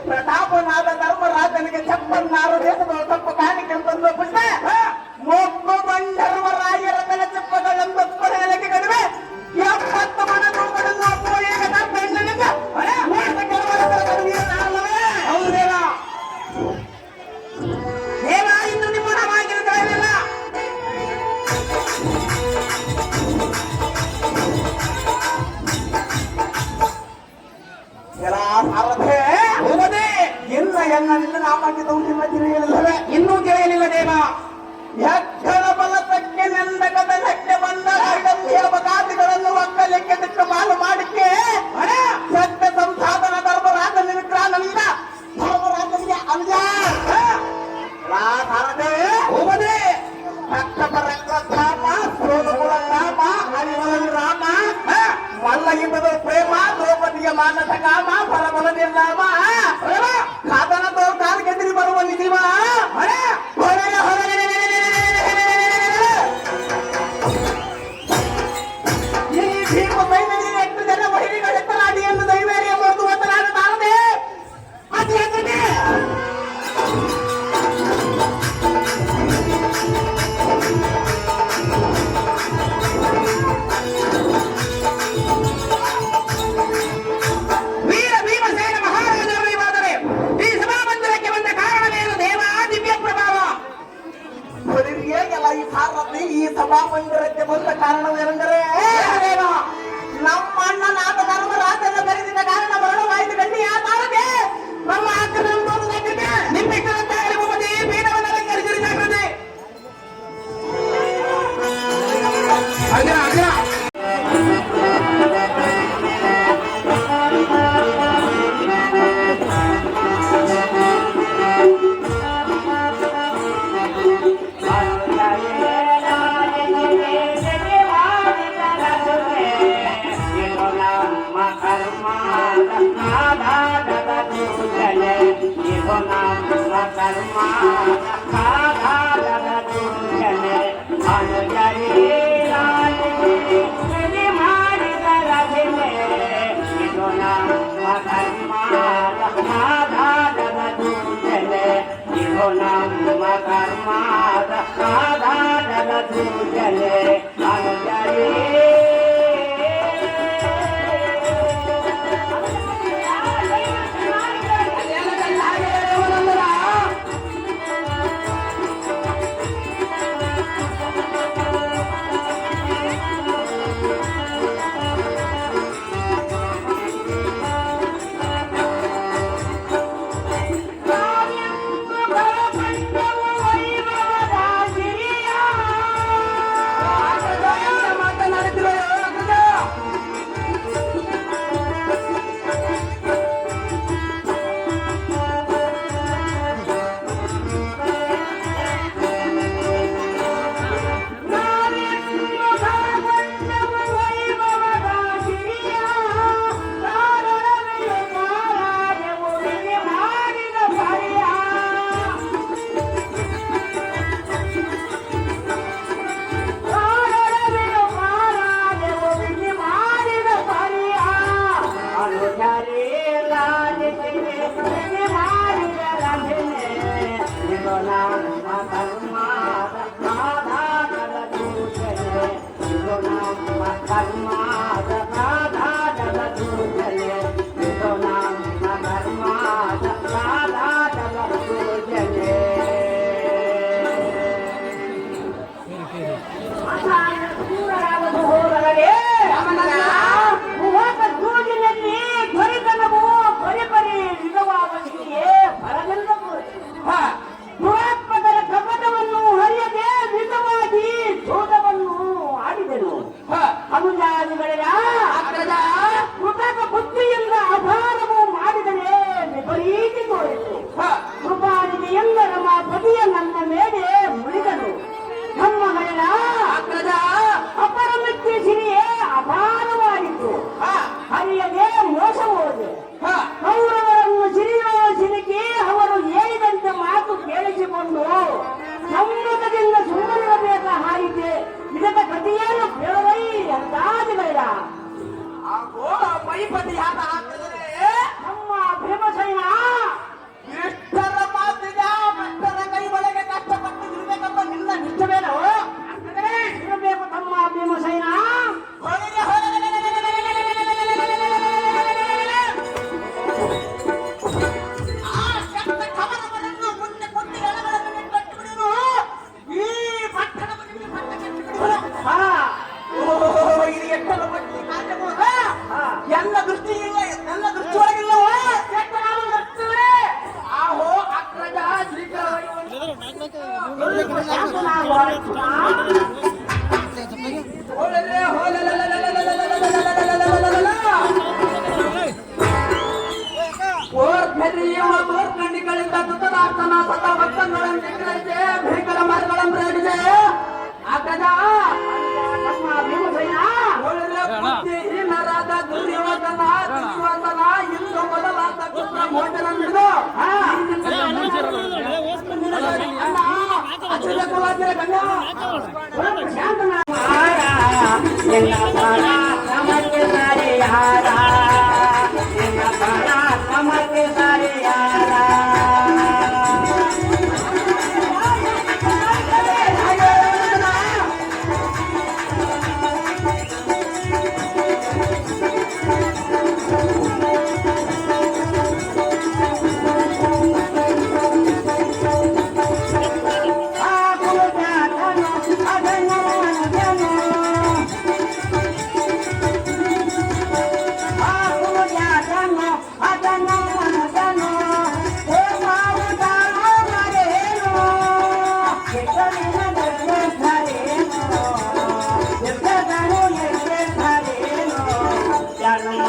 ಪ್ರತಾಪನಾದ ಧರ್ಮರಾಜನಿಗೆ 56 ದೇಶದ ತಪ್ಪ ಕಾಣಿಕೆ ತಂದು ಪುಷ್ಪೆ ಮೊಬ್ಬ ಬಂಡರ್ವರಾಯರ ತಲೆ ಚಿಪ್ಪಗಳೆಂಬ ಸ್ಮರಣೆಗೆ ಕಡಿಮೆ 70 ಮನ ತೂಕವನ್ನು ಅಪ್ಪು ಈಗ ಬೆಣ್ಣನಿಂದ ಹೌದು ದೇವ ದೇವ ಇನ್ನು ನಿಮ್ಮ ನಮಾಗಿನ ಕಳೆಯಲಿಲ್ಲ ನಿನ್ನ ನಾಮಕ್ಕೆ ದೌರ್ಜನ್ಯ ತಿಳಿಯಲಿಲ್ಲವೇ? ಇನ್ನೂ ತಿಳಿಯಲಿಲ್ಲ ದೇವ. ಯಜ್ಞದ ಬಲತಕ್ಕೆ ನೆಂದಕದ ನೆಕ್ಕೆ ಬಂದ ಅಬಕಾದಿಗಳನ್ನು ಒಕ್ಕಲಿಕ್ಕೆ ಬಿಟ್ಟು ಮಾಲು ಮಾಡಿಕೆ ಸತ್ಯ ಸಂಸಾಧನ ಧರ್ಮರಾಜನ ವಿಗ್ರಹ ನನಗ ಧರ್ಮರಾಜನಿಗೆ ಅನುಜ ಹೋಗದೆ ಧಾಮ ಸೋಲಗುಳ ರಾಮ ಹರಿವಲ ರಾಮ ಮಲ್ಲಗಿಂಬದ ಪ್ರೇಮ ದ್ರೌಪದಿಯ ಮಾನಸ ಕಾಮ ಫಲಬಲದಿಲ್ಲಾಮ ಸಾಧನ ತೋರ್ ಕಾಲ ಕೆದರಿ ಬರುವ ನಿಧಿವ ಹೊರೆಯ ಹೊರಗೆ ಈ ಭೀಮ ಸೈನ್ಯದಲ್ಲಿ 8 ಜನ ಮಹಿಳೆಗಳೆತ್ತರಾಡಿ ಎಂದು ದೈವೇರಿಯ ಮರೆತು ಒತ್ತರಾದ ತಾರದೆ ಅದು ಹೆಂಗನೆ ವೀರ ಭೀಮಸೇನ ಮಹಾರಾಜರು ನನ್ನ ನಾಥ ಧರ್ಮ ರಾಜನ್ನು ಕರೆದಿದ್ದ ಕಾರಣ ಮರಣವಾಯಿತು ಗಣ್ಯ ತಾರದೆ ನಮ್ಮ ಅಕ್ಕನನ್ನು ನಿಮ್ಮ ಇಷ್ಟದಂತಾಗಲಿ ಭೂಪತಿ ಪೀಠವನ್ನು ಅಲಂಕರಿಸಿದ ಜಾಗೃತಿ ಅಗ್ರ ಅಗ್ರ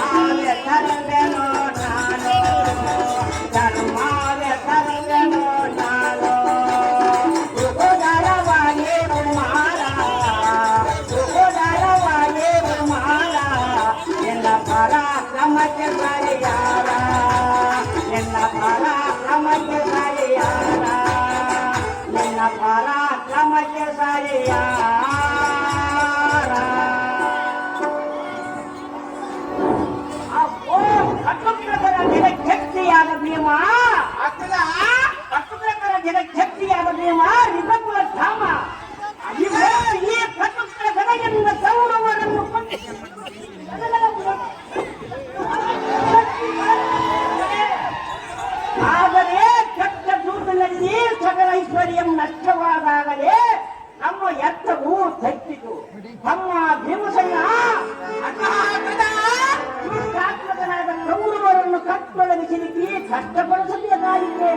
ತರಂಗನೋ ನಾನು ಧರ್ಮಾವೆ ತರಂಗನೋ ನಾನು ಉದಾರವಾಯೇ ಕುಮಾರ ಉದಾರವಾಯೇ ಕುಮಾರ ಎಲ್ಲ ಪರಾಕ್ರಮಕ್ಕೆ ಸರಿಯಾರ ಎಲ್ಲ ಪರಾಕ್ರಮಕ್ಕೆ ಸರಿಯಾರ ಎಲ್ಲ ಪರಾಕ್ರಮಕ್ಕೆ ಸರಿಯಾರ ಶಕ್ತಿಯಾದ ಭೀಮ ಕಟ್ಟುಕರ ಜಗಶಕ್ತಿಯಾದ ಭೀಮ ರಿಪುರ ಧಾಮ ಈ ಕಟ್ಟುಕರ ಗದಗಿನ ಕೌರವರನ್ನು ಆದರೆ ಕೆಟ್ಟ ದೂತನಲ್ಲಿ ಸಕಲ ಐಶ್ವರ್ಯಂ ನಷ್ಟವಾದಾಗಲೇ ನಮ್ಮ ಎತ್ತವು ತಪ್ಪಿತು ತಮ್ಮ ಭೀಮಸೇನ ಕೌರವರನ್ನು ಕಟ್ಟೊಳಗೆ ಸಿಲುಕಿ ಕಷ್ಟಪಡಿಸಬೇಕಾಗಿದೆ.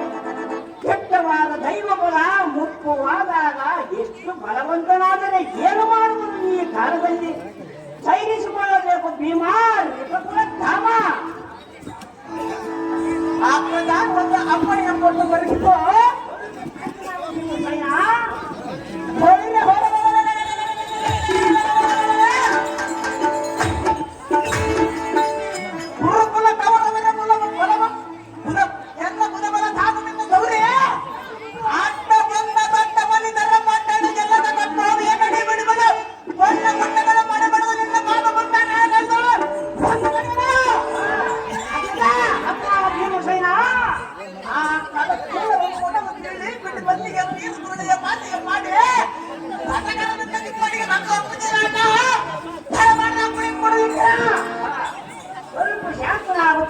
ಕೆಟ್ಟವಾದ ದೈವಬಲ ಮುಪ್ಪುವಾದಾಗ ಎಷ್ಟು ಬಲವಂತನಾದರೆ ಏನು ಮಾಡುವುದು ಈ ಕಾಲದಲ್ಲಿ ಸೈರಿಸಿಕೊಳ್ಳಬೇಕು ಭೀಮಾ ಧಾಮ ಒಂದು ಅಪ್ಪಣೆ ಕೊಟ್ಟು ಬರೆಸಿಕೋ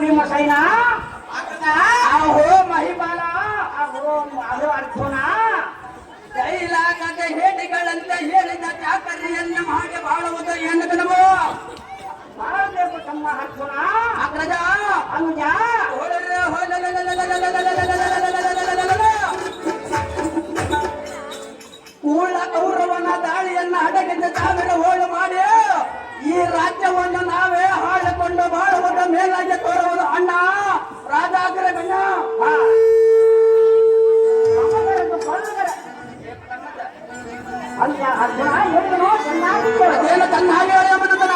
ಭೀಮಸೇನ ಅಹೋ ಮಹಿಬಾಲ ಅಹೋ ಅದು ಅರ್ಜುನ ಕೈಲಾಗದ ಹೇಡಿಗಳಂತೆ ಹೇಳಿದ ಚಾಕರಿಯನ್ನು ಮಾಡಿ ಬಾಳುವುದು ಏನು ಕನವು ಮಾಡಬೇಕು ತಮ್ಮ ಅರ್ಜುನ ಅಗ್ರಜ ಅನುಜ ಕೂಳ ಕೌರವನ ದಾಳಿಯನ್ನು ಅಡಗಿದ್ದ ಸಾವಿರ ಹೋಳು ಮಾಡಿ ಈ ರಾಜ್ಯವನ್ನು ನಾವೇ ಹಾಳಿಕೊಂಡು ಬಾಳುವುದ ಮೇಲಾಗಿ ತೋರುವುದು ಅಣ್ಣ ರಾಜಾಗ್ರಗಣ್ಣ ಅರ್ಜುನ ಹೇಳಿದನು ಚೆನ್ನಾಗಿ ಅದೇನು ತನ್ನ ಹಾಗೆ ಹೇಳುವುದನ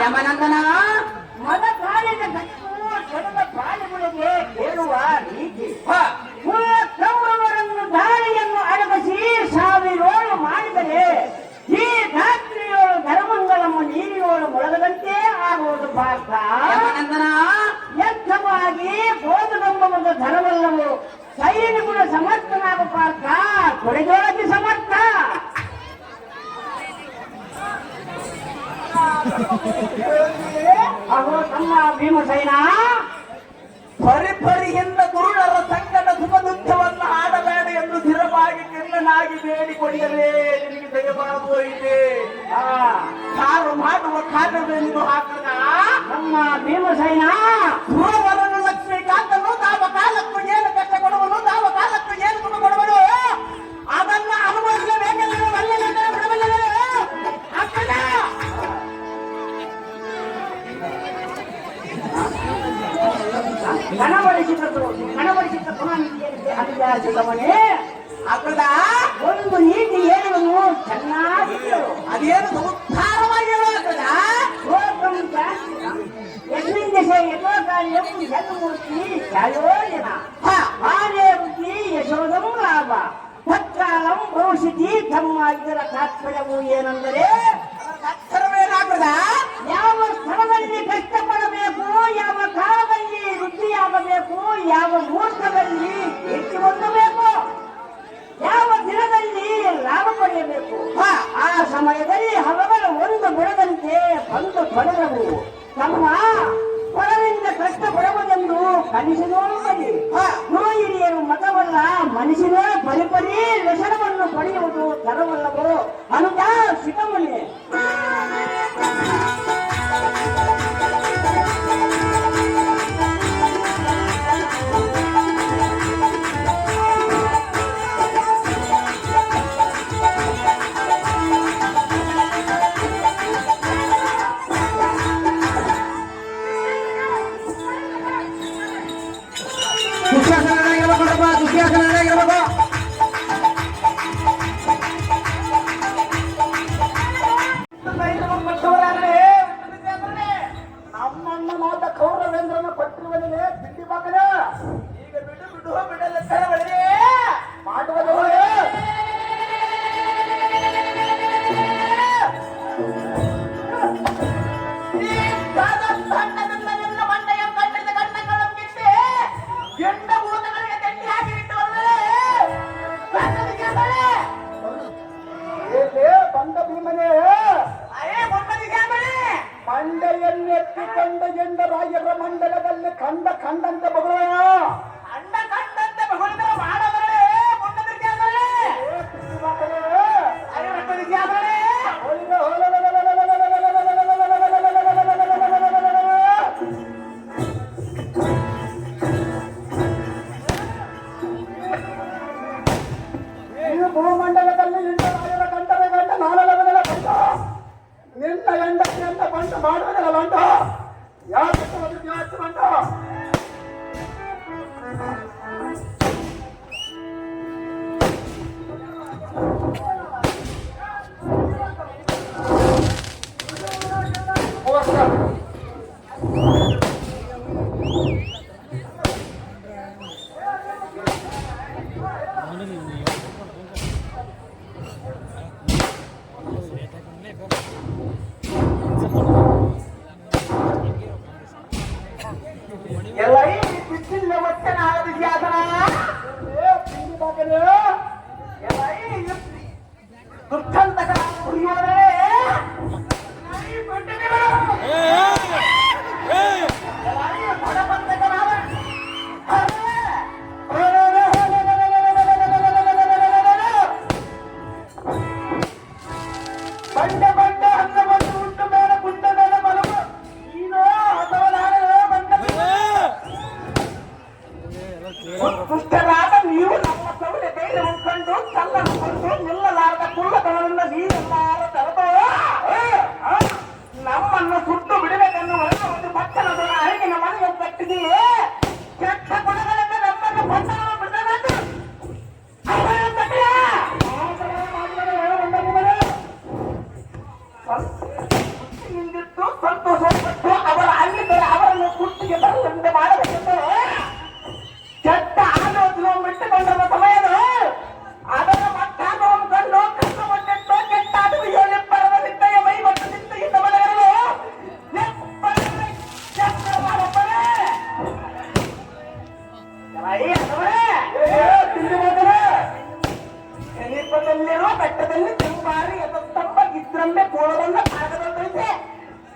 ಯಮನಂದನ ಮದ ಕಾಲಿನ ಜನದ ಪ್ರಾಣಿಗಳಿಗೆ ಹೇಳುವ ರೀತಿ ಕೌರವರನ್ನು ದಾಳಿಯನ್ನು ಅಡಗಿಸಿ ಸಾವಿರೋಳು ಮಾಡಿದರೆ ಈ ರಾತ್ರಿಯೋಳು ಧರ್ಮಂಗ ಪಾರ್ಥ ಯಮನಂದನ ಎತ್ತವಾಗಿ ಬೋಧನೆಂಬುದು ಧನವಲ್ಲವು ಸೈನಿಕುಲ ಸಮರ್ಥನಾಗ ಪಾರ್ಥ ತೊಡೆದೊಳಗೆ ಸಮರ್ಥ ಅಹೋ ತಮ್ಮ ಭೀಮಸೇನ ಪರಿಪರಿಯಿಂದ ಕುರುಡರ ಸಂಕಟ ಸುಖ ದುಃಖವನ್ನು ಆಡಬೇಡ ಎಂದು ಸ್ಥಿರವಾಗಿ ಕಿಲ್ಲನಾಗಿ ಬೇಡಿಕೊಂಡಿರಲೇ ನಿನಗೆ ದಯಮಾಡುವ ಇದೆ ಸಾರು ಮಾಡುವ ಕಾರ್ಯವೆಂದು ಹಾಕದ ನಮ್ಮ ಭೀಮಸೇನ ಧ್ರುವನನ್ನು ಲಕ್ಷ್ಮೀಕಾಂತನು ತಾವ ಕಾಲಕ್ಕೂ ಏನು ಕಷ್ಟ ಕೊಡುವನು ತಾವ ಕಾಲಕ್ಕೂ ಏನು ಸುಖ ಕೊಡುವನು ಅದನ್ನು ಅನುಭವಿಸಬೇಕೆಂದರೆ ಒಳ್ಳೆಯ ಬಿಡಬಲ್ಲವೇ ಹಾಕದ ಕಣಬಡಿಸಿದ ಪುನಃ ಹಾಕದ ಒಂದು ನೀತಿ ಹೇಳುವನು ಚೆನ್ನಾಗಿತ್ತು ಅದೇನು ಉದ್ಧಾರವಾಗಿರುವಾಗ ಯಜ್ಞಿಂದಸೆ ಯಥೋಕಾರ್ಯಂ ಯಜ್ಞಮೂರ್ತಿ ಚಾಯೋಜನ ಆರ್ಯ ಬುದ್ಧಿ ಯಶೋಧಂ ಲಾಭ ತತ್ಕಾಲಂ ಭವಿಷ್ಯತಿ ತಮ್ಮ ಇದರ ತಾತ್ಪರ್ಯವು ಏನೆಂದರೆ ಅಕ್ಷರವೇನಾಗದ ಯಾವ ಸ್ಥಳದಲ್ಲಿ ಕಷ್ಟಪಡಬೇಕು ಯಾವ ಕಾಲದಲ್ಲಿ ವೃದ್ಧಿಯಾಗಬೇಕು ಯಾವ ಮುಹೂರ್ತದಲ್ಲಿ ಕೀರ್ತಿ ಹೊಂದಬೇಕು ಯಾವ ದಿನದಲ್ಲಿ ಲಾಭ ಪಡೆಯಬೇಕು ಆ ಸಮಯದಲ್ಲಿ ಹಲವರು ಒಂದು ಬಿಡದಂತೆ ಬಂದು ತೊಡಗವು ತಮ್ಮ ಹೊರರಿಂದ ಕಷ್ಟಪಡುವುದೆಂದು ಕಲಿಸಿದೋರು ಬಳಿ ಗುರು ಹಿರಿಯರು ಮತವಲ್ಲ ಮನಸ್ಸಿನ ಪರಿಪರಿ ಲಕ್ಷಣವನ್ನು ಪಡೆಯುವುದು ತರವಲ್ಲವೋ ಅನುಜ ಸಿಕ್ಕಮಣಿ ನಮ್ಮನ್ನ ಮಾತ ಕೌರವೇಂದ್ರನ ಪಟ್ಟಿರುವನಿಗೆ ಬಿಟ್ಟಿ ಬಾಕಲ ಈಗ ಬಿಡು ಬಿಡುವ ಬಿಡಲ್ಲ ಸ್ಥಳಗಳಿಗೆ ಮಾಡುವುದು ಬಂದ ಭೀಮನೇ ಮಂಡೆಯನ್ನೆತ್ತಿಕೊಂಡ ಎಂಡರಾಯರ ಮಂಡಲದಲ್ಲಿ ಕಂಡಂತೆ ಬಗಳ ಅಂಡ ಕಂಡಂತೆ ಬಗಳಿದ್ರೆ ಮಾಡಬರೇ ನೀವು ಭೂಮಂಡಲದಲ್ಲಿ ಎಂಡರಾಯರ ಕಂಡರೆ ಗಂಡ ನಾನಲವದಲ್ಲ ಕಂಡ ನಿನ್ನ ಹೆಂಡತಿ ಅಂತ ಬಂಡ ಮಾಡುವುದಲ್ಲ ಬಂಡ ಯಾಕೆ ಬಂಡ ಎಲ್ಲ ಈ ಬಿಸಿಲಿನ ಒತ್ತನ ಆಗದಿಸಿ ಆತನ ಪಿಂಡಿ ಬಾಕಲು ಎಲ್ಲ ಈ ದುಃಖಂತಕ ಕುಡಿಯೋದ್ರೆ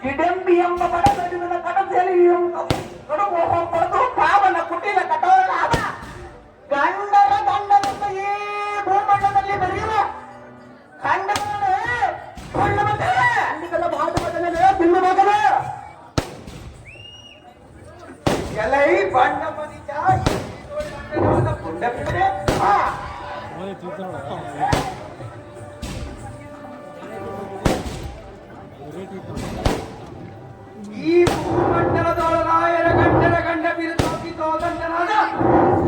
ಇಡೆಂಬಿ ಎಂಬ ಬಡಗಡಿನ ಕಡದಲ್ಲಿ ಕಡುಮೋಹ ಪಡೆದು ಪಾವನ ಕುಟಿಲ ಕಠೋರನಾದ ಗಂಡನ ಗಂಡನಂತ ಈ ಭೂಮಂಡಲದಲ್ಲಿ ಬೆರೆಯುವ ಖಂಡನೇ ಕೊಳ್ಳ ಬಂದಿಲ್ಲ ಭಾರತದಲ್ಲಿ ತಿಂದು ಹೋಗದ ಎಲೈ ಬಣ್ಣ ಮನಿಜ ಪುಂಡ ಬಿಡದೆ ಈ ಭೂಮಂಡಲದೊಳಗಾಯರ ಗಂಡನ ಗಂಡ ಬಿರುದೋಗಿದ್ದೋ ಗಂಡನಾದ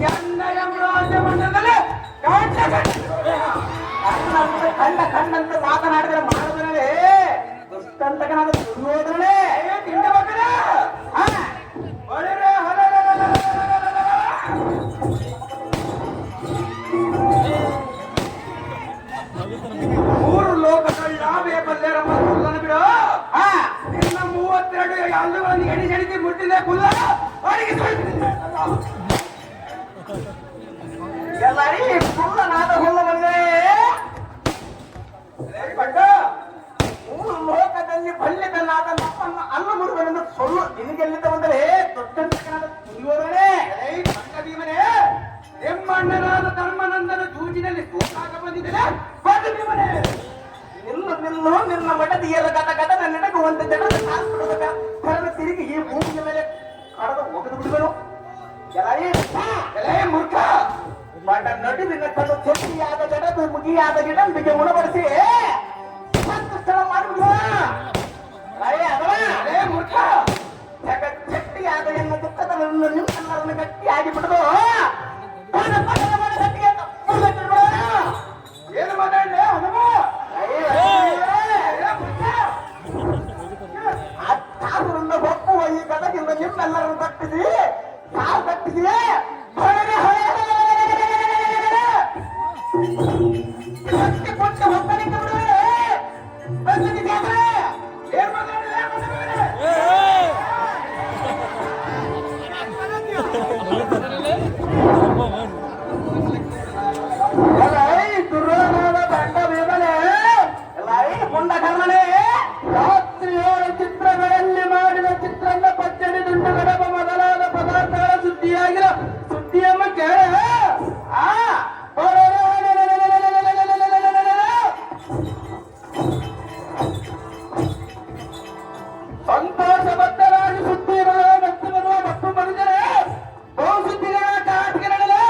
ಎನ್ನ ಯಮರಾಜ ಮಂಡಲದಲ್ಲಿ ಕಣ್ಣ ಕಣ್ಣಂತ ಮಾತನಾಡಿದ್ರೆ ಮಾಡಿದ್ರೆ ದುಷ್ಟಂತಕನಾದ ದುರ್ಯೋಧನೇ ತಿಂಡ ಮಕ್ಕಳ ಮೂರು ಲೋಕಗಳ ನಾವೇ ಬಲ್ಲೆರಮ್ಮ ಕುಲ್ಲನ ಬಿಡು ನಿನ್ನ 32 ಹಲ್ಲುಗಳನ್ನು ಎಣಿಸೆಣಿಸಿ ಮುಟ್ಟಿದೆ ಕುಲ್ಲ ಅಡಿಗೆ ಎಲ್ಲರಿ ಕುಲ್ಲನಾದ ಹುಲ್ಲ ಬಂದೆ ಮೂರು ಲೋಕದಲ್ಲಿ ಬಲ್ಲೆದನಾದ ನಮ್ಮನ್ನು ಅಲ್ಲ ಮುರುಗನನ್ನು ಸೊಲ್ಲು ನಿನಗೆಲ್ಲಿದ್ದ ಬಂದರೆ ದೊಡ್ಡಂತಕನಾದ ದುರ್ಯೋಧನೇ ಕಂಡ ಭೀಮನೇ ನಿಮ್ಮಣ್ಣನಾದ ಧರ್ಮನಂದನ ಜೂಜಿನಲ್ಲಿ ಸೋತಾಗ ಬಂದಿದ್ದೇನೆ ನಿಲ್ಲು ನಿಲ್ಲು ನಿನ್ನ ಮಡದಿಯರ ಗತ ಗತನ ನೆನಗುವಂತೆ ಜನರ ಶಾಸ್ತ್ರದ ಕರೆದ ತಿರುಗಿ ಈ ಭೂಮಿಯ ಮೇಲೆ ಕಡದ ಒಗೆದು ಬಿಡುವರು ಎಲೇ ಮೂರ್ಖ ಬಡ ನಡುವಿನ ಕಡು ಚೆಟ್ಟಿಯಾದ ಜಡದು ಮುಗಿಯಾದ ಗಿಡಂಬಿಗೆ ಉಣಬಡಿಸಿ ಸಂತುಷ್ಟನ ಮಾಡುವುದು ಅದೇ ಮೂರ್ಖ ಚೆಟ್ಟಿಯಾದ ಎನ್ನ ದುಃಖದ ನಿಮ್ಮೆಲ್ಲರನ್ನು ಗಟ್ಟಿಯಾಗಿ ಬಿಡುದು ಏನು ಮಾತಾಡಲೇ ತಾವರನ್ನು ಒಪ್ಪುವ ಈ ಗದಗಿಂದ ನಿಮ್ಮೆಲ್ಲರನ್ನು ಕಟ್ಟಿಸಿ ತಾವು ಕಟ್ಟಿಸಿ ಕೊಟ್ಟು ಹೊತ್ತಲಿಕ್ಕೆ ಏನ್ ಮಾತಾಡಲೇ ದುರ್ಯೋಧನದ ಬಂಡ ಭೀಮನೇ ಮುಂಡ ಕರ್ಮನೇ ರಾತ್ರಿಯೋಳ ಚಿತ್ರಗಳಲ್ಲಿ ಮಾಡಿದ ಚಿತ್ರನ್ನ ಪಚ್ಚಡಿ ದುಂಡು ಗಡಪ ಮೊದಲಾದ ಪದಾರ್ಥಗಳ ಸುದ್ದಿಯಾಗಿರೋ ಸುದ್ದಿಯಮ್ಮ ಕೇಳ ಸಂತೋಷಬದ್ಧರಾಗಿ ಸುದ್ದಿಗಳ ವ್ಯಕ್ತಿಗಳು ಮತ್ತು ಬಂದರೆ ಬಹು ಸುದ್ದಿಗಳ ಕಾಟಿಗೆರಡಲು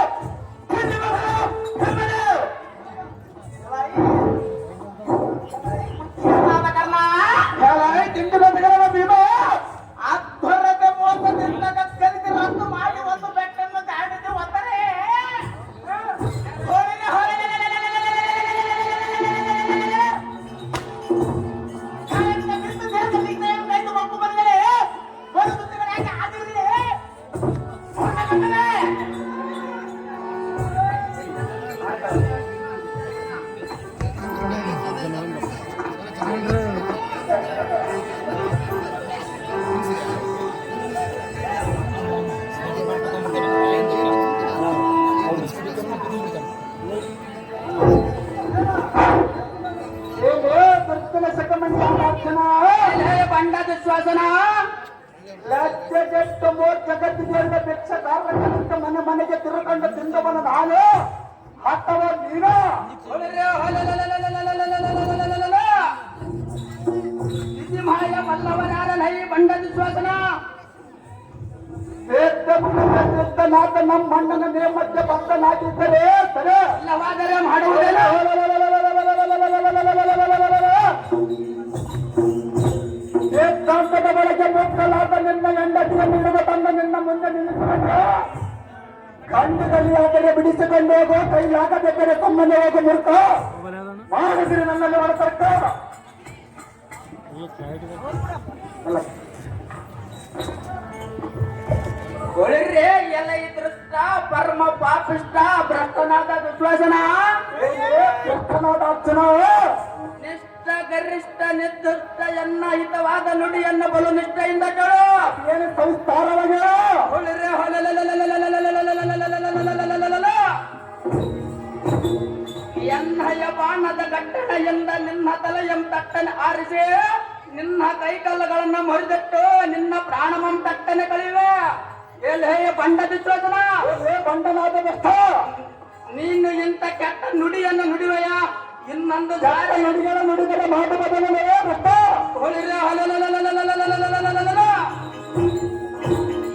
ತಿಂಡಿ ಬಂದಗಳ ಭೀಮ ಅಧ್ವರತೆ ಮೋಸದಿಂದ ಕತ್ತರಿಸಿ ರದ್ದು ಮಾಡಿ ಒಂದು ಬೆಟ್ಟನ್ನು ದಾಟಿಸಿ ಒತ್ತರೆ ಮಪ್ಪು ಬಂದರೆ ಒಂದು ಸುದ್ದಿಗಳಾಗಿ ಆಗಿರಲಿ ಬಂಡ ವಿಶ್ವಾಸನ ಲಜ್ಜೆಗೆಟ್ಟ ಜಗತ್ತಿನ ಭಿಕ್ಷಕಾರನಂತ ಮನೆ ಮನೆಗೆ ತಿರುಕೊಂಡು ತಿಂದವನ ನಾನು ಹತ್ತವ ನೀನ ಮಾಯ ಮಲ್ಲವನಾರನೈ ಬಂಡ ವಿಶ್ವಾಸನ ನಾಥ ನಮ್ಮ ಅಣ್ಣನ ನೇಮಕ್ಕೆ ಭಕ್ತನಾಗಿದ್ದರೆ ಸರಿ ಇಲ್ಲವಾದರೆ ಮಾಡುವುದಿಲ್ಲ ಏಕಾಂತದ ಬಳಕೆ ಮುಕ್ಕಲಾದ ನಿನ್ನ ಹೆಂಡತಿಯ ನಿಲ್ಲುವ ತನ್ನ ನಿನ್ನ ಮುಂದೆ ನಿಲ್ಲಿಸಿಕೊಂಡು ಖಂಡದಲ್ಲಿ ಆದರೆ ಬಿಡಿಸಿಕೊಂಡು ಹೋಗೋ ಕೈಲಾಗಬೇಕಾದ್ರೆ ತಮ್ಮನೆ ಹೋಗೋ ಮೂರ್ಖ ಮಾಡಿದ್ರಿ ನನ್ನಲ್ಲಿ ಹೊರತರ್ಕ ಒಳ್ಳೆ ಎಲ್ಲ ದೃಷ್ಟ ಪರಮ ಪಾಪಿಷ್ಟ ಭ್ರಷ್ಟನಾದ ವಿಶ್ವಾಸನ ಭ್ರಷ್ಟನಾದ ಅರ್ಚನ ನಿಷ್ಠ ಗರಿಷ್ಠ ನಿರ್ದಿಷ್ಟ ಎನ್ನ ಹಿತವಾದ ನುಡಿಯನ್ನ ಬಲು ನಿಷ್ಠೆಯಿಂದ ಕೇಳು ಏನು ಸಂಸ್ಕಾರವಾಗಿ ಎನ್ನಯ ಬಾಣದ ಗಟ್ಟಣೆಯಿಂದ ನಿನ್ನ ತಲೆಯಂ ತಟ್ಟನೆ ಆರಿಸಿ ನಿನ್ನ ಕೈಕಲ್ಲುಗಳನ್ನ ಮುರಿದಿಟ್ಟು ನಿನ್ನ ಪ್ರಾಣಮಂ ತಟ್ಟನೆ ಕಳಿವೆ. ಎಲೆ ಬಂಡ ದುಶ್ಯೋಧನ, ಬಂಡನಾದ ಬೆಸ್ತ, ನೀನು ಇಂಥ ಕೆಟ್ಟ ನುಡಿಯನ್ನು ನುಡಿವೆಯ. ಇನ್ನೊಂದು ದಾರಿ ನುಡಿಗಳ ನುಡಿಗಳ ಮಾತು ಬದಲೇ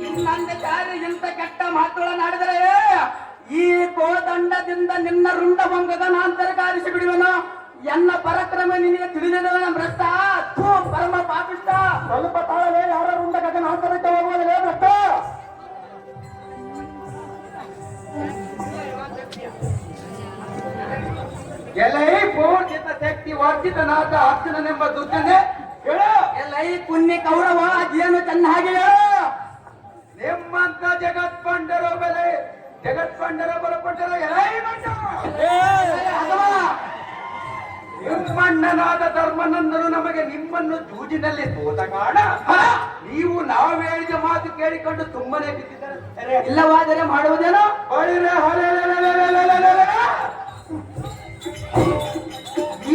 ಇನ್ನೊಂದು ದಾರಿ ಇಂಥ ಕೆಟ್ಟ ಮಾತುಗಳನ್ನಾಡಿದರೆ ಈ ಕೋದಂಡದಿಂದ ನಿನ್ನ ರುಂಡ ಭಂಗದ ಅಂತರಕಾರಿಸಿ ಬಿಡುವನು. ಎನ್ನ ಪರಾಕ್ರಮ ನಿನಗೆ ತಿಳಿದಿದವನ ಭ್ರಷ್ಟ, ಪರಮ ಪಾಪಿಷ್ಟ. ಸ್ವಲ್ಪ ತಾಳಲೇ, ಯಾರ ರುಂಡ ಗಗನ ಅಂತರಕ್ಕೆ ಹೋಗುವುದಿಲ್ಲ ಭ್ರಷ್ಟ. ಎಲೈ ಪೂರ್ಜಿತ ಶಕ್ತಿ ವರ್ಜಿತನಾದ ಅರ್ಜುನನೆಂಬ ದುರ್ಜನೆ ಹೇಳು. ಎಲೈ ಪುಣ್ಯ ಕೌರವ ಅದೇನು ಚೆನ್ನಾಗಿ ಹೇಳು. ನಿಮ್ಮಂತ ಜಗತ್ಪಂಡರೋ ಬೆಲೆ ಜಗತ್ಪಂಡರ ಬಲಪಟ್ಟರು ಎಲೈ ನಿಮ್ಮಣ್ಣನಾದ ಧರ್ಮನಂದನು ನಮಗೆ ನಿಮ್ಮನ್ನು ಜೂಜಿನಲ್ಲಿ ಸೋತ ಕಾಣ ನೀವು ನಾವು ಹೇಳಿದ ಮಾತು ಕೇಳಿಕೊಂಡು ಸುಮ್ಮನೆ ಬಿದ್ದಿದ್ದಾರೆ. ಇಲ್ಲವಾದರೆ ಮಾಡುವುದೇನೋ.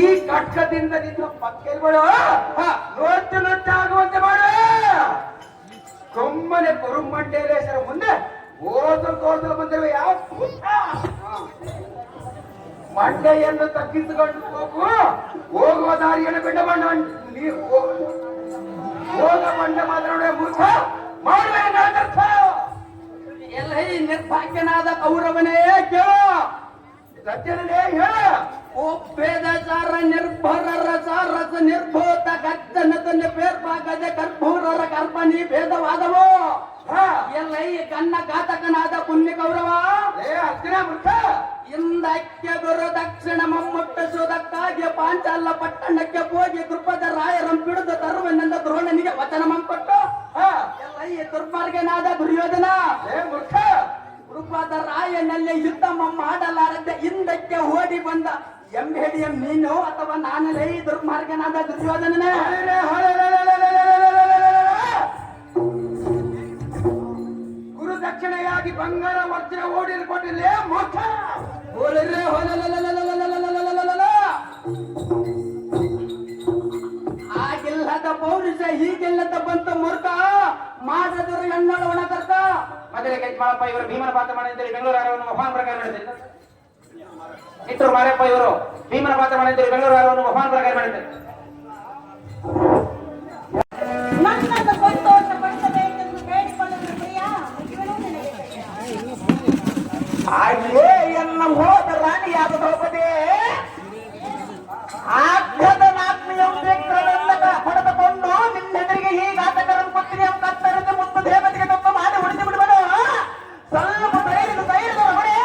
ಈ ಕಟ್ಟದಿಂದ ನಿನ್ನ ಪಕ್ಕೆಲ್ಗಳು ನೋಟ್ಟು ನೊಟ್ಟಾಗುವಂತೆ ಮಾಡ. ಸುಮ್ಮನೆ ಕುರುಮಂಡೇಶ್ವರ ಮುಂದೆ ಓದಲು ಬಂದಿರುವ ಯಾವ ಮಂಡೆಯನ್ನು ತಗ್ಗಿಸಿಕೊಂಡು ಹೋಗುವ ದಾರಿಯನ್ನು ಬಿಡ ಬಣ್ಣ ಹೋಗ ಬಂಡ ಮಾತನಾಡುವ ಮೂರ್ಖ ಮಾಡುವೆ. ಎಲ್ಲ ಈ ನಿರ್ಭಾಗ್ಯನಾದ ಕೌರವನೇ ಕೇಳು. ಸಜ್ಜನೇ ಹೇಳ. ಒಪ್ಪೇದಾಚಾರ ನಿರ್ಭರರ ಸಾರಸ ನಿರ್ಭೂತ ಗಜ್ಜನತನ ಪೇರ್ಪಾಗದ ಕರ್ಪೂರರ ಕರ್ಪಣಿ ಭೇದವಾದವು. ಎಲ್ಲ ಈ ಕನ್ನ ಘಾತಕನಾದ ಪುಣ್ಯ ಕೌರವ ಇಂದಕ್ಕೆ ಗುರು ದಕ್ಷಿಣ ಮಮ್ಮುಟ್ಟಿಸುವುದಕ್ಕಾಗಿ ಪಾಂಚಾಲ ಪಟ್ಟಣಕ್ಕೆ ಹೋಗಿ ದೃಪದ ರಾಯರಂ ಪಿಡಿದು ತರುವನೆಂದ ದ್ರೋಣನಿಗೆ ವಚನ ಮಂಕೊಟ್ಟು ಎಲ್ಲ ಈ ದುರ್ಮಾರ್ಗನಾದ ದುರ್ಯೋಧನ ದೃಪದ ರಾಯನಲ್ಲಿ ಯುದ್ಧ ಮಾಡಲಾರದೆ ಹಿಂದಕ್ಕೆ ಓಡಿ ಬಂದ ಎಂಬೆಡಿಎಂ ನೀನು ಅಥವಾ ನಾನಲೇ ಈ ದುರ್ಮಾರ್ಗನಾದ ದುರ್ಯೋಧನನೇ. ಗುರು ದಕ್ಷಿಣೆಯಾಗಿ ಬಂಗಾರ ವಜ್ರ ಓಡಿಲ್ ಕೊಟ್ಟಿಲ್ಲೇ ಮೋಕ್ಷ. ಆಗಿಲ್ಲದ ಪೌರುಷ ಹೀಗಿಲ್ಲದ ಬಂತು ಮೂರ್ಖ ಮಾಡಿದರು ಎನ್ನೋಳ ಒಣತರ್ಕ. ಮೊದಲೇ ಕೈಮಾಳಪ್ಪ ಇವರು ಭೀಮನ ಪಾತ್ರ ಮಾಡಿದ್ದರು ಬೆಂಗಳೂರು ಆರವನ್ನು ಮಹಾನ್ ಪ್ರಕಾರ ಮಾಡಿದ್ದಾರೆ. ಚಿತ್ತೂರು ಮಾರಪ್ಪ ಇವರು ಭೀಮನ ಪಾತ್ರ ಮಾಡಿದ್ದರು ಬೆಂಗಳೂರು ಆರವನ್ನು ಮಹಾನ್ ಪ್ರಕಾರ ಮಾಡಿದ್ದಾರೆ. ನನ್ನನ್ನು ಸಂತೋಷಪಡಿಸಬೇಕೆಂದು ಬೇಡಿಕೊಳ್ಳಲು ಪ್ರಿಯ ಹಾಗೆ ಎನ್ನ ಹೋದ ರಾಣಿಯಾದ ದ್ರೌಪದಿ ಆಗ್ರದ ಹೊಡೆದುಕೊಂಡು ನಿನ್ನೆದುರಿಗೆ ಹೀಗಾತಕರನ್ನು ಕೊಟ್ಟಿದೆ ಕತ್ತರಿಸಿ ಮುತ್ತು ದೇವತೆಗೆ ತಪ್ಪ ಮಾಡಿ ಹೊಡೆದು ಬಿಡುವನು. ಸ್ವಲ್ಪ ಧೈರ್ಯದ ಹೊಡೆ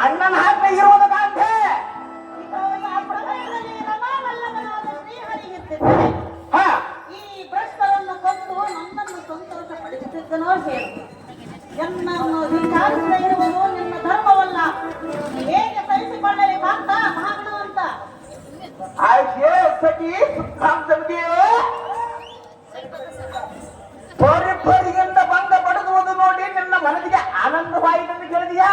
ಅಣ್ಣನ ಹಾಕ ಇರುವುದು ಕಾಂತೆ ಈ ಭ್ರಷ್ಟರನ್ನು ಕೊಂದು ನನ್ನನ್ನು ಸಂತೋಷ ಪಡಿಸುತ್ತಿದ್ದನೋ ಹೇಳು. ಎನ್ನನ್ನು ವಿಚಾರಿಸದ ಇರುವುದು ನಿನ್ನ ಧರ್ಮವಲ್ಲ. ಹೇಗೆ ಸಹಿಸಿಕೊಂಡರೆ ಕಾಂತ ಮಹಾಗುಣವಂತ. ಆಯ್ಕೆ ಸಖಿ ಪರಿಪರಿಯಿಂದ ಬಂದ ಪಡೆದುವುದು ನೋಡಿ ನಿನ್ನ ಮನಸ್ಸಿಗೆ ಆನಂದವಾಯಿತೆಂದು ಕೇಳಿದೆಯಾ?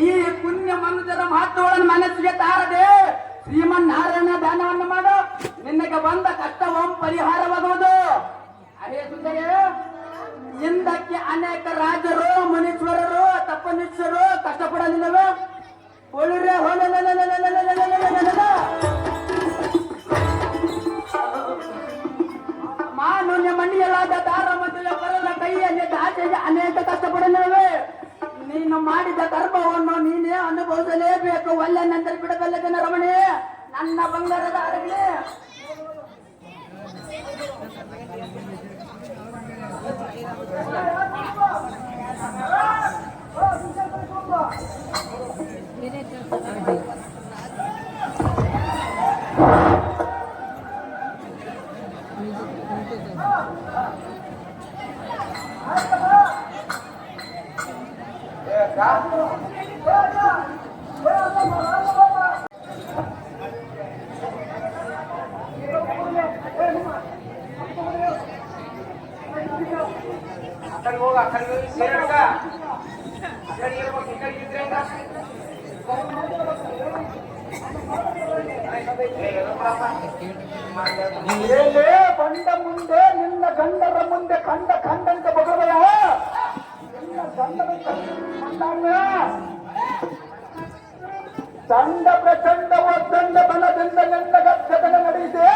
ಈ ಪುಣ್ಯ ಮನುಜರ ಮಹತ್ವಗಳನ್ನು ಮನಸ್ಸಿಗೆ ದಾನವನ್ನು ಮಾಡು, ನಿನಗೆ ಬಂದ ಕಷ್ಟವೂ ಪರಿಹಾರವಾಗುವುದು. ಅದೇ ಸುಂದರಿ, ಹಿಂದಕ್ಕೆ ಅನೇಕ ರಾಜರು, ಮುನೀಶ್ವರರು, ತಪನೀಶ್ವರರು ಕಷ್ಟಪಡಲಿಲ್ಲವೇ? ಒಳ್ಳೆ ಮಾನುನ್ಯ ಮಣ್ಣಿಯಲಾದ ದಾರ ಮತ್ತು ಪರಲ ಕೈಯಲ್ಲಿ ದಾಚೆಗೆ ಅನೇಕ ಕಷ್ಟಪಡಲಿಲ್ಲವೇ? ನೀನು ಮಾಡಿದ ಕರ್ಮವನ್ನು ನೀನೇ ಅನುಭವಿಸಲೇಬೇಕು. ಒಳ್ಳೆ ನಂತರ ಬಿಡಬಲ್ಲದನ ರಮಣಿ, ನನ್ನ ಬಂಗಾರದ ಅರಗಲಿ. ಬಂದ ಮುಂದೆ ನಿನ್ನ ಗಂಡರ ಮುಂದೆ ಕಂಡ ಕಂಡಂತೆ ಬಗಲಯ ನಿನ್ನ ಗಂಡರ ಚಂಡ ಪ್ರಚಂಡ ಒತ್ತಂಡ ಬಲದಿಂದ ನಿನ್ನ ಗದ್ದನ ನಡೆಯಿದೆ.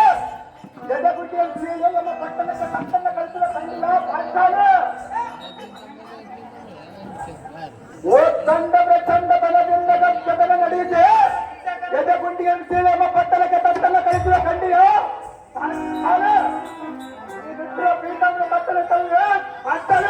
ಜಗಗುಟಿಯ ಶ್ರೀಯಮ್ಮ ಪಟ್ಟಣಕ್ಕೆ ಕಟ್ಟನ್ನು ಕಳಿಸಿದ ಕಂಡಿಲ್ಲ ಪಾಠಾನ ಒತ್ತಂಡ ಪ್ರಚಂಡ ಬಲದಿಂದ ಗದ್ದನ ನಡೆಯಿದೆ. ಜಗಗುಟಿಯ ಶ್ರೀಯಮ್ಮ ಪಟ್ಟಣಕ್ಕೆ ಕಟ್ಟನ್ನು ಕಳಿಸಿದ ಕಂಡಿಯ ಪೀಠಾಂಗ ಕಟ್ಟಡ ತಂದೆ ಪಾಠಾನ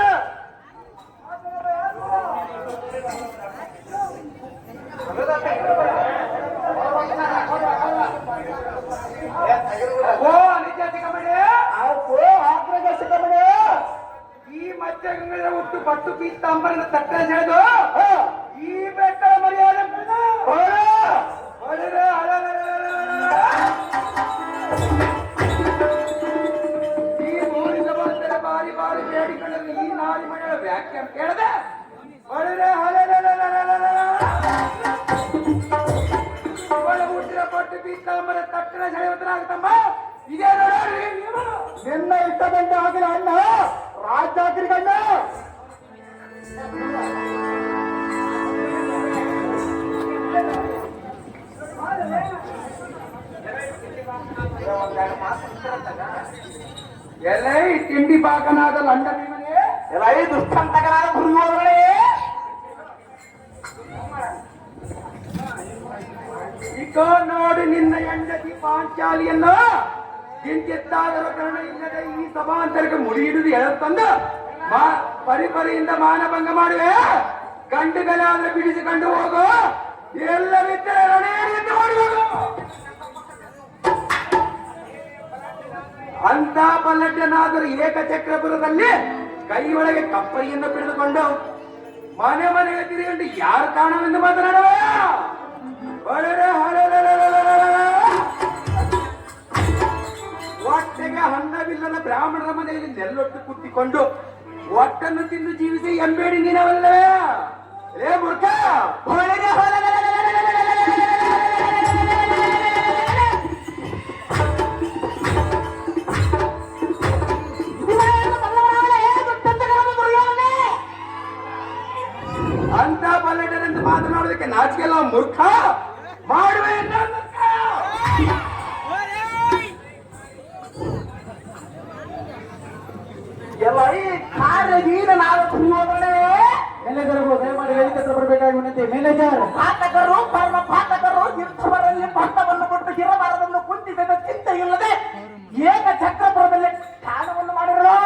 ಈ ಮಧ್ಯಗಂಗದ ಹುಟ್ಟು ಪಟ್ಟು ಪೀತಾಂಬರನ ತಟ್ಟ ಸೆಳೆದು ಈ ಬೆಟ್ಟ ಮರ್ಯಾದೆ ಈ ಮೂರಿನ ಬಂದರೆ ಬಾರಿ ಬಾರಿ ಬೇಡಿಕೊಂಡರು ಈ ನಾಲಿ ಮನೆಯ ವ್ಯಾಖ್ಯಾನ ಕೇಳದೆ ಹುಟ್ಟಿನ ಪಟ್ಟು ಪೀತಾಂಬರ ತಟ್ಟಣ ಸೆಳೆಯುತ್ತರಾಗುತ್ತಮ್ಮ. ಇದೇ ನೋಡಿ ನಿನ್ನ ಇಷ್ಟದಂತೆ ಆಗಿಲ್ಲ ಅಣ್ಣ, ರಾಜ್ಯ ಹಾಕಿರಿ ಗಣ್ಣ. ಎಲೆ ತಿಂಡಿ ಬಾಕನಾದ ಲಂಡ ಭೀಮನೇ, ಎಲೈ ದುಷ್ಟಂತಕನಾದ ದುರ್ಯೋಧನೇ, ಈಗ ನೋಡಿ ನಿನ್ನ ಹೆಂಡತಿ ಪಾಂಚಾಲಿಯನ್ನ ಕಿಂಚಿತ್ತಾದರ ಕಾರಣ ಇಲ್ಲದೆ ಈ ಸಭಾಂತರಕ್ಕೆ ಮುಡಿ ಹಿಡಿದು ಹೇಳುತ್ತಂದು ಪರಿಪರಿಯಿಂದ ಮಾನಭಂಗ ಮಾಡುವೆ. ಗಂಡುಗಳಾದ್ರೆ ಬಿಡಿಸಿಕೊಂಡು ಹೋಗು, ಎಲ್ಲರಿದ್ದರೆ ರಣೇರಿದ್ದು ಹೋಗು. ಅಂತ ಪಲ್ಲಟನಾದರೂ ಏಕಚಕ್ರಪುರದಲ್ಲಿ ಕೈ ಒಳಗೆ ಕಪ್ಪರಿಯನ್ನು ಬಿಡಿದುಕೊಂಡು ಮನೆ ಮನೆಗೆ ತಿರುಗಿಕೊಂಡು ಯಾರು ಕಾರಣವೆಂದು ಮಾತನಾಡುವ ಹೊಟ್ಟೆಗೆ ಅನ್ನವಿಲ್ಲದ ಬ್ರಾಹ್ಮಣರ ಮನೆಯಲ್ಲಿ ನೆಲ್ಲೊಟ್ಟು ಕುಟ್ಟಿಕೊಂಡು ಒಟ್ಟನ್ನು ತಿಂದು ಜೀವಿಸಿ ಎಂಬೇಡಿ ನೀನವಲ್ಲವೇ? ರೇ ಮೂರ್ಖ, ಅಂತ ಪಲ್ಲಟನೆಂದು ಮಾತನಾಡೋದಕ್ಕೆ ನಾಚಿಕೆಲ್ಲ ಮೂರ್ಖ ಮಾಡುವೆ. ಎಲ್ಲ ಈ ಕಾರ್ಯಗೀನ ನಾವು ದುರ್ಯೋಧನೆ ಎಲ್ಲರಿಗೂ ದಯಮಾಡಿ ವೇದಿಕೆ ಹತ್ರ ಬರಬೇಕಾಗಿ ವಿನಂತಿ. ಮ್ಯಾನೇಜರ್, ಪಾಠಕರು ಪರಮ ಪಾಠಕರು ಇರ್ತವರಲ್ಲಿ ಪಟ್ಟವನ್ನು ಕೊಟ್ಟು ಹಿರಬಾರದನ್ನು ಕುಂತಿದ್ದ ಚಿಂತೆ ಇಲ್ಲದೆ ಏಕ ಚಕ್ರಪುರದಲ್ಲಿ ಠಾಣವನ್ನು ಮಾಡಿರೋ.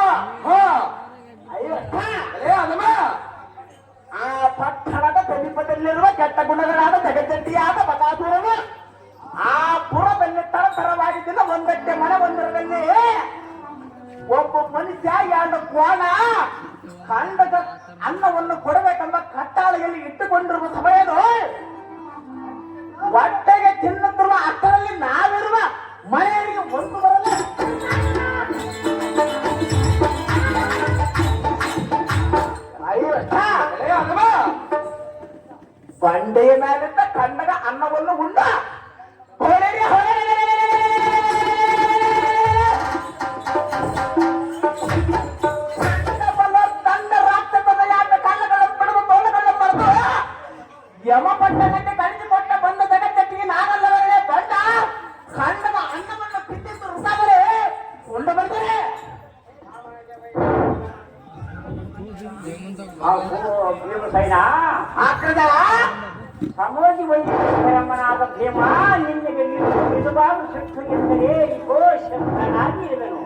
ಆ ಪಟ್ಟಣದ ಸಮೀಪದಲ್ಲಿರುವ ಕೆಟ್ಟ ಗುಣಗಳಾದ ಜಗಜ್ಜಟ್ಟಿಯಾದ ಬಕಾಸುರನು ಆ ಪುರದಲ್ಲಿ ತರತರವಾಗಿದ್ದ ಒಂದಕ್ಕೆ ಮನೆ ಒಂದರಲ್ಲಿ ಒಬ್ಬ ಮನುಷ್ಯ ಎರಡು ಕೋಣ ಕಂಡದ ಅನ್ನವನ್ನು ಕೊಡಬೇಕೆಂಬ ಕಟ್ಟಾಳೆಯಲ್ಲಿ ಇಟ್ಟುಕೊಂಡಿರುವ ಸಮಯದ ಹೊಟ್ಟೆಗೆ ತಿನ್ನುತ್ತಿರುವ ಅಷ್ಟರಲ್ಲಿ ನಾವಿರುವ ಮನೆಯವರಿಗೆ ಒಂದು ಬರಲ್ಲ. ಬಂಡೆಯ ಮೇಲಿದ್ದ ಕಂಡಗ ಅನ್ನವನ್ನು ಉಂಡ ಭೀಮಸೇನ ಆಕ್ರದ ಸಮೋಜಿ ವೈದ್ಯರಮ್ಮನಾದ ಭೀಮ ನಿನ್ನೆಗೆ ನಿಜವಾದ ಶಿಕ್ಷೆ ಎಂದರೆ ಇಗೋ ಶಕ್ತನಾಗಿರುವೆನು.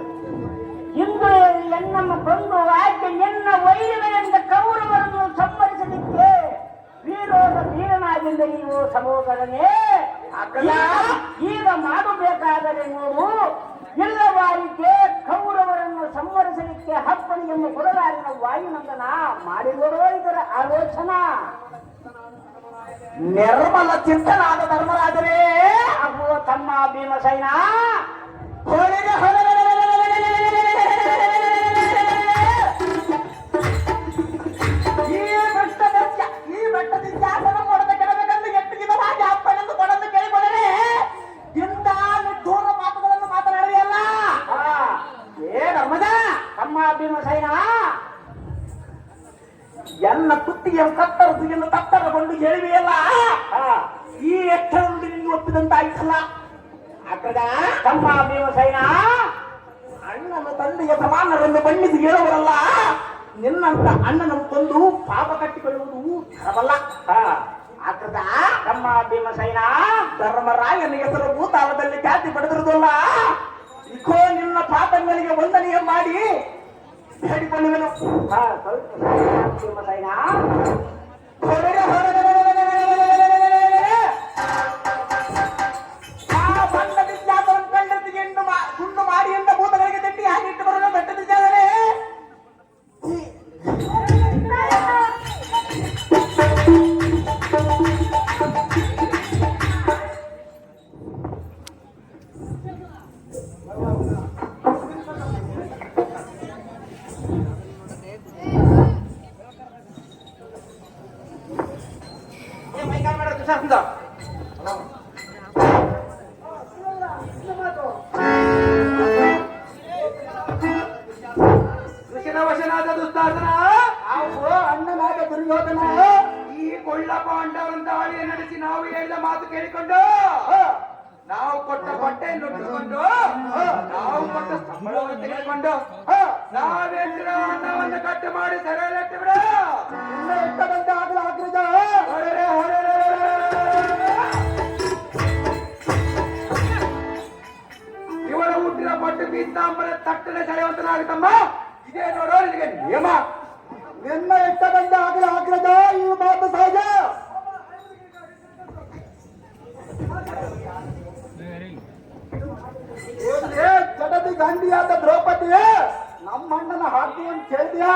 ಇಂದು ಎನ್ನಮ್ಮ ಕೊಂದು ಆಕೆ ಎನ್ನ ವೈರಿಗಳೆಂದ ಕೌರವರನ್ನು ಸಂಹರಿಸಲಿಕ್ಕೆ ವೀರೋದ ವೀರನಾಗಿಂದ ನೀವು ಸಮೋದರನೇ ಈಗ ಮಾಡಬೇಕಾದರೆ ನೋಡು, ಇಲ್ಲವಾರಿಗೆ ಕೌರವರನ್ನು ಸಂಹರಿಸಲಿಕ್ಕೆ ಹಪ್ಪಣಿಯನ್ನು ಕೊಡಲಾರಿನ ವಾಯುನಂದನ ಮಾಡಿಕೊಡೋ ಇದರ ಆಲೋಚನಾ. ನಿರ್ಮಲ ಚಿತ್ತನಾದ ಧರ್ಮರಾಜರೇ, ಅಬ್ಬೋ ತಮ್ಮ ಭೀಮಸೇನ, ಹೊಳೆಗೆ ಈ ಬೆಟ್ಟದಿಂದ ಆಸನ ಕೊಡದ ಕೆಡಬೇಕೆಂದು ಎಟ್ಟಿಗಿದ ಹಾಗೆ ಅಪ್ಪನೆಂದು ಕೊಡಲು ಕೇಳಿಕೊಂಡರೆ ಇಂಥ ನಿಷ್ಠೂರ ಮಾತುಗಳನ್ನು ಮಾತನಾಡಿದೆಯಲ್ಲ. ಏ ಧರ್ಮದ ತಮ್ಮ ಭೀಮಸೇನ, ಎನ್ನ ಕುತ್ತಿಗೆ ಕತ್ತರಿಸು ಎಂದು ತತ್ತರಗೊಂಡು ಹೇಳಿವೆಯಲ್ಲ, ಈ ಎಷ್ಟರೊಂದು ನಿಮಗೆ ಒಪ್ಪಿದಂತಾಯಿತಲ್ಲ. ಆಕದ ತಮ್ಮ ಭೀಮಸೇನ, ಅಣ್ಣನ ತಂದೆಯ ಸಮಾನರನ್ನು ಬಣ್ಣಿಸಿ ಹೇಳುವರಲ್ಲ, ನಿನ್ನಂತ ಅಣ್ಣನನ್ನು ತಂದು ಪಾಪ ಕಟ್ಟಿಕೊಳ್ಳುವುದು ಧರ್ಮಲ್ಲ. ಆಕದ ತಮ್ಮ ಭೀಮಸೇನ, ಧರ್ಮರಾಯನ ಹೆಸರು ಭೂತಾಳದಲ್ಲಿ ಖ್ಯಾತಿ ಪಡೆದಿರುವುದಲ್ಲ. ಇಕೋ ನಿನ್ನ ಪಾಪಗಳಿಗೆ ವಂದನೆಯ ಮಾಡಿ ಹೇಳಿಕೊಳ್ಳುವೆನು. ಭೀಮಸೇನ, ಆ ಬಣ್ಣದಿಂದ ಕಂಡದಿಗೆ ಸುಣ್ಣು ಮಾಡಿ ಎಂದ ಭೂತಗಳಿಗೆ ತಿಂಡಿ ಹಾಕಿಟ್ಟು ಬರಲು ಬೆಟ್ಟದಿದ್ದಾದರೆ ವಶನಾದ ದುಸ್ತಾಸನ, ಅಣ್ಣನಾದ ದುರ್ಯೋಧನ ಈ ಕೊಳ್ಳ ಪಾಂಡವರಂತ ಆಳಿಯ ನಡೆಸಿ ನಾವು ಹೇಳಿದ ಮಾತು ಕೇಳಿಕೊಂಡು ನಾವು ಕೊಟ್ಟ ಬಟ್ಟೆಯನ್ನು ಉಟ್ಟುಕೊಂಡು ನಾವು ಕೊಟ್ಟ ಸಂಬಳವನ್ನು ತೆಗೆದುಕೊಂಡು ನಾವೆಂದಿನ ಅನ್ನವನ್ನು ಕಟ್ಟು ಮಾಡಿ ಸರಿಯಲ್ಲಿಟ್ಟು ಬಿಡ. ಎಷ್ಟದಂತೆ ಆಗಲ ಆಗ್ರಜ ಇವರ ಹುಟ್ಟಿನ ಪಟ್ಟು ಪೀತಾಂಬರ ತಟ್ಟನೆ ಸೆಳೆಯುವಂತನಾಗುತ್ತಮ್ಮ. ಇದೇ ನೋಡೋ ನಿನಗೆ ನಿಯಮ. ನಿನ್ನ ಎಷ್ಟದಂತೆ ಆಗಲ ಆಗ್ರಜ ಈ ಮಾತು ಸಹಜ. ಜಗತಿ ಗಂಡಿಯಾದ ದ್ರೌಪದಿ ನಮ್ಮಣ್ಣನ ಹಾಕಿಯನ್ನು ಕೇಳಿದ್ಯಾ?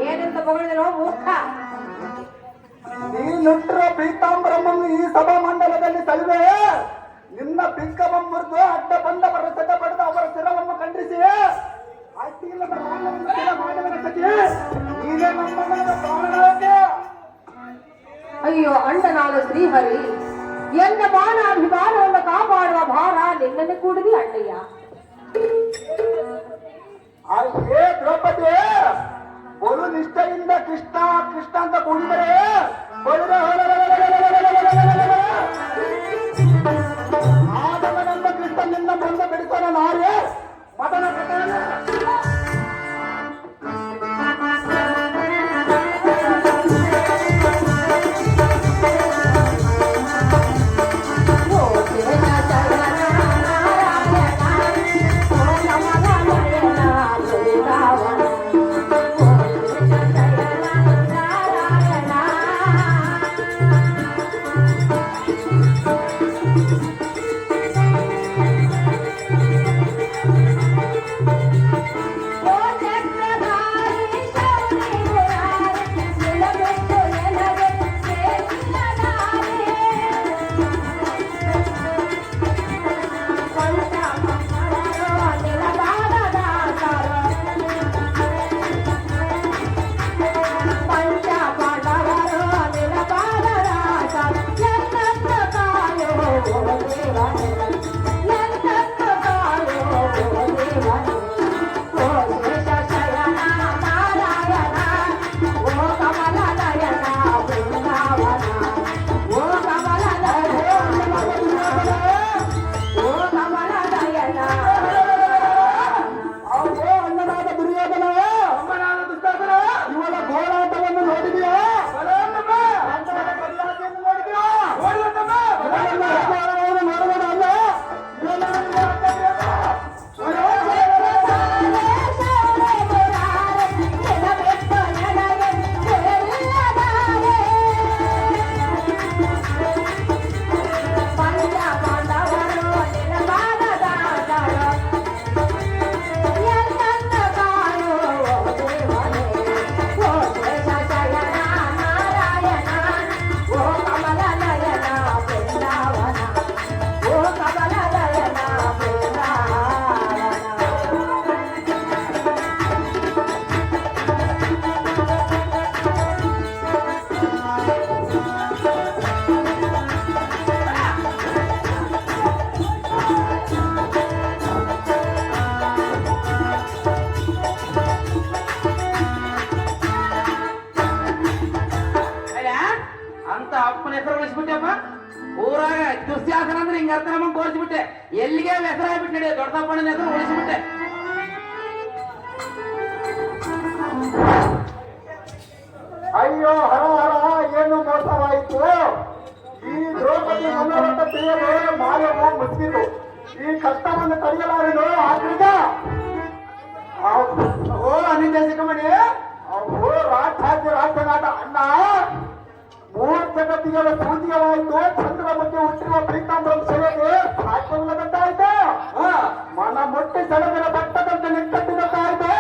ಏನಂತ ಹೊಗಳಿರೋ ಮೂರ್ಖ. ನೀನುಟ್ಟಿರೋ ಪೀತಾಂಬರಮ್ಮನ್ನು ಈ ಸಭಾ ಮಂಡಲದಲ್ಲಿ ತಳುವೆ ನಿನ್ನ ಪಿಂಕಮಂ ಮುರಿದು ಅಡ್ಡ ಬಂದವರ ಸೆಟ ಪಡೆದು ಅವರ ಶಿರವನ್ನು ಖಂಡಿಸಿ ಅಡ್ಡಿಲ್ಲದ ಮಾನವನ್ನು ಶಿರ ಮಾಡಿದ ಸಖಿ ನೀನೇ ನಮ್ಮಣ್ಣನ ಪ್ರಾಣನಾಯಕ. ಅಯ್ಯೋ ಅಣ್ಣನಾದ ಶ್ರೀಹರಿ, ಎನ್ನ ಮಾನ ಅಭಿಮಾನವನ್ನು ಕಾಪಾಡುವ ಭಾರ ನಿನ್ನನ್ನು ಕೂಡಿದಿ ಅಣ್ಣಯ್ಯ. ಹೇ ದ್ರೌಪದಿ, ಬಲು ನಿಷ್ಠೆಯಿಂದ ಕೃಷ್ಣ ಕೃಷ್ಣ ಅಂತ ಕೂಡಿದರೆ ಆದವನೆಂಬ ಕೃಷ್ಣ ನಿನ್ನ ಬಂದ ಬಿಡಿಸೋಣ ನಾರೇ ಮದನ ದುಶ್ಯಾಸನ ಅಂದ್ರೆ ಹಿಂಗ ಅರ್ಥ ನಮಗೆ ತೋರಿಸ್ಬಿಟ್ಟೆ. ಎಲ್ಲಿಗೆ ಹೆಸರಾಗ್ಬಿಟ್ಟು ನಡಿ ದೊಡ್ಡಪ್ಪನ ಹೆಸರು ಉಳಿಸ್ಬಿಟ್ಟೆ. ಅಯ್ಯೋ ಹರ ಹರ ಏನು ಮೋಸವಾಯಿತು. ಈ ದ್ರೌಪದಿ ಮನೋರಥ ತಿಳಿಯಲು ಮಾಯವು ಮುಚ್ಚಿತು. ಈ ಕಷ್ಟವನ್ನು ತಡೆಯಲಾರೆನು ಆದ್ರಿಂದ ಓ ಅನಿಜ ಸಿಕ್ಕಮಣಿ ಅವು ರಾಜ್ಯನಾಟ ಅಣ್ಣ ಮೂರು ಜಗತ್ತಿಗಳ ಸೂಚಿಯವಾಯಿತು. ಚಂದ್ರ ಬಗ್ಗೆ ಹುಟ್ಟಿರುವ ಪೀತಾಂಬರಂ ಸೇವೆಗೆ ಸಾಧ್ಯವಿಲ್ಲದಂತಾಯ್ತು. ಮನ ಮುಟ್ಟಿ ಸೆಳೆದಿನ ಬಟ್ಟದಂತೆ ನಿಂತಂತಾಯ್ತು.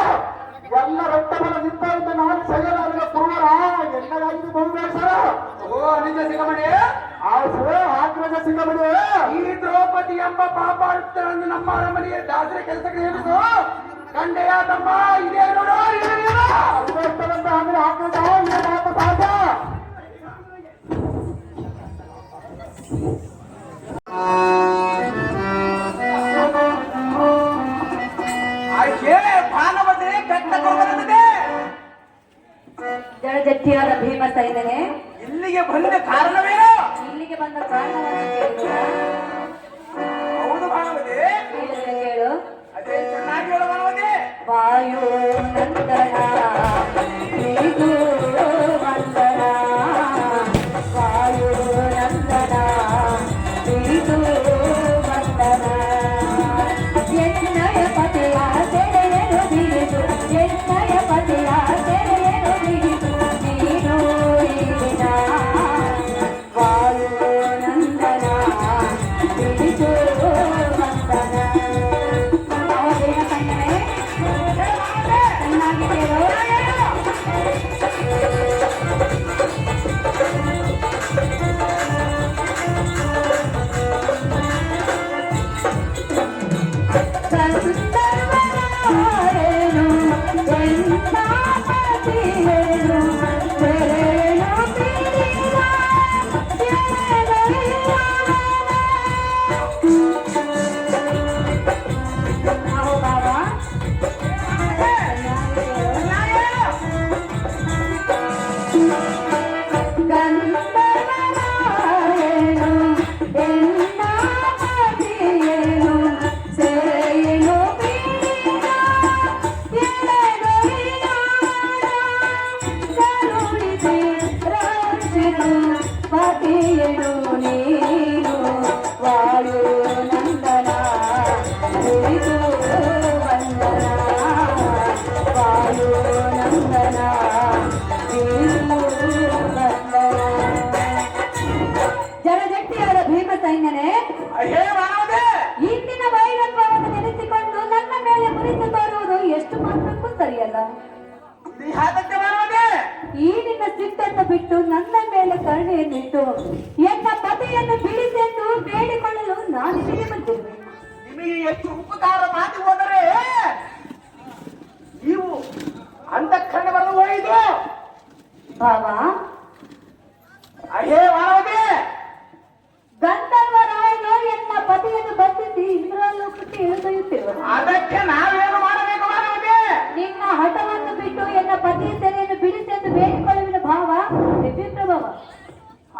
ಎಲ್ಲ ರಕ್ತಬಲ ನಿಂತಾಯಿತು. ನಾನು ಸೆಳೆಯಲಾರಿನ ಪೂರ್ವರ ಎಣ್ಣೆಗಾಗಿ ಬಹುಬೇಸರ. ಓ ಅನಿಜ ಸಿಕ್ಕಮಣಿ ಆಗ್ರಜ ಸಿಕ್ಕಮಣಿ ಈ ದ್ರೌಪದಿ ಎಂಬ ಪಾಪಾಳ್ತರನ್ನು ನಮ್ಮ ಅರಮನೆಯ ದಾಸರ ಕೆಲಸಕ್ಕೆ ಹೇಳಿದ್ರು ಕಂಡೆಯ ತಮ್ಮ ಇದೇ ನೋಡು ಅರ್ಧಂತ ಆಮೇಲೆ ಆಗ್ರಜ ಈ ಮಾತು ಸಾಧ್ಯ. ಭಾನುಮತಿ ಕಟ್ಟ ಕೊಡುವಂತಿದೆ. ಜಡಜಟ್ಟಿಯಾದ ಭೀಮ ಸೈನ್ಯನೇ ಇಲ್ಲಿಗೆ ಬಂದ ಕಾರಣವೇನು? ಇಲ್ಲಿಗೆ ಬಂದ ಕಾರಣವನ್ನು ಕೇಳಿದ ಹೌದು ಭಾನುಮತಿ, ಕೇಳು. ಅದೇ ಚೆನ್ನಾಗಿ ಹೇಳು ಭಾನುಮತಿ. ವಾಯು ನಂದನ ಶ್ರೀಗು ವಂದನ ವಾಯು ನಂದನ ಶ್ರೀಗು ವಂದನ ಎನ್ನಯ ಪತಿಯ ಸೆಳೆಯಲು ಬಿರಿದು ಎನ್ನಯ ಪತಿಯ ಸೆಳೆಯಲು ಬಿರಿದು ನೀನು ಈಗಿನ ವಾಯು ನಂದನ ಶ್ರೀಗು ವಂದನ. ಅವಧೇನ ಕಣ್ಣನೆ ಚೆನ್ನಾಗಿ ಕೇಳು. ಸಂದರ್ಭರೇನು ಎಂಥ ಪತಿಯೇನು ಸೆರೆನು ಬಿಡಿದ ಎಳೆದೊಯ್ಯ. ನಾವು ಬಾಬಾ ಗಂಧರ್ವರಾಯನು ಎನ್ನ ಪತಿಯೇನು ಸೆರೆಯನು ಬಿಡಿದ ಎಳೆದೊಯ್ಯ. ಕರುಣಿಸಿ ರಕ್ಷಿಸು ಪತಿಯೇನು ನೀನು ವಾಯು ನಂದನ ಶ್ರೀಗು ವಂದನ ವಾಯು ನಂದನ ಶ್ರೀಗು ವಂದನ. ಜಡಜಟ್ಟಿಯಾದ ಭೀಮ ಸೈನ್ಯನೇ ಹೇ ಭಾನುಮತಿ, ಇಂದಿನ ವೈರತ್ವವನ್ನು ನೆನೆಸಿಕೊಂಡು ನನ್ನ ಮೇಲೆ ಮುರಿದು ತೋರುವುದು ಎಷ್ಟು ಮಾತ್ರಕ್ಕೂ ಸರಿಯಲ್ಲ. ನೀ ಹಾಕತ್ತೆ ಭಾನುಮತಿ. ಈ ನಿನ್ನ ಸಿಟ್ಟನ್ನು ಬಿಟ್ಟು ನನ್ನ ಮೇಲೆ ಕರುಣೆಯನ್ನಿಟ್ಟು ಎನ್ನ ಪತಿಯನ್ನು ಬಿಡಿಸೆಂದು ಬೇಡಿಕೊಳ್ಳಲು ನಾನು ಇಲ್ಲಿಗೆ ಬಂದಿರುವೆ. ನಿಮಗೆ ಎಷ್ಟು ಉಪಕಾರ ಮಾತಿ ಹೋದರೆ ನೀವು ಅಂತಃಕರಣೆ ಬರಲು ಹೋಯಿತು. ಬಾಬಾ ಅಹೇ ಭಾನುಮತಿ, ಗಂಧರ್ವರಾಯನು ಎನ್ನ ಪತಿಯನ್ನು ಬಂಧಿಸಿ ಇಂದ್ರಲೋಕಕ್ಕೆ ಇಳಿದೊಯ್ಯುತ್ತಿರುವನು. ಅದಕ್ಕೆ ನಾವೇನು ಮಾಡಬೇಕು ಭಾನುಮತಿ? ನಿನ್ನ ಹಠವನ್ನು ಬಿಟ್ಟು ಎನ್ನ ಪತಿಯ ಸೆರೆಯನ್ನು ಬಿಡಿಸೆಂದು ಬೇಡಿಕೊಳ್ಳುವಿನ ಭಾವ ದಿವ್ಯಪ್ರಭಾವ.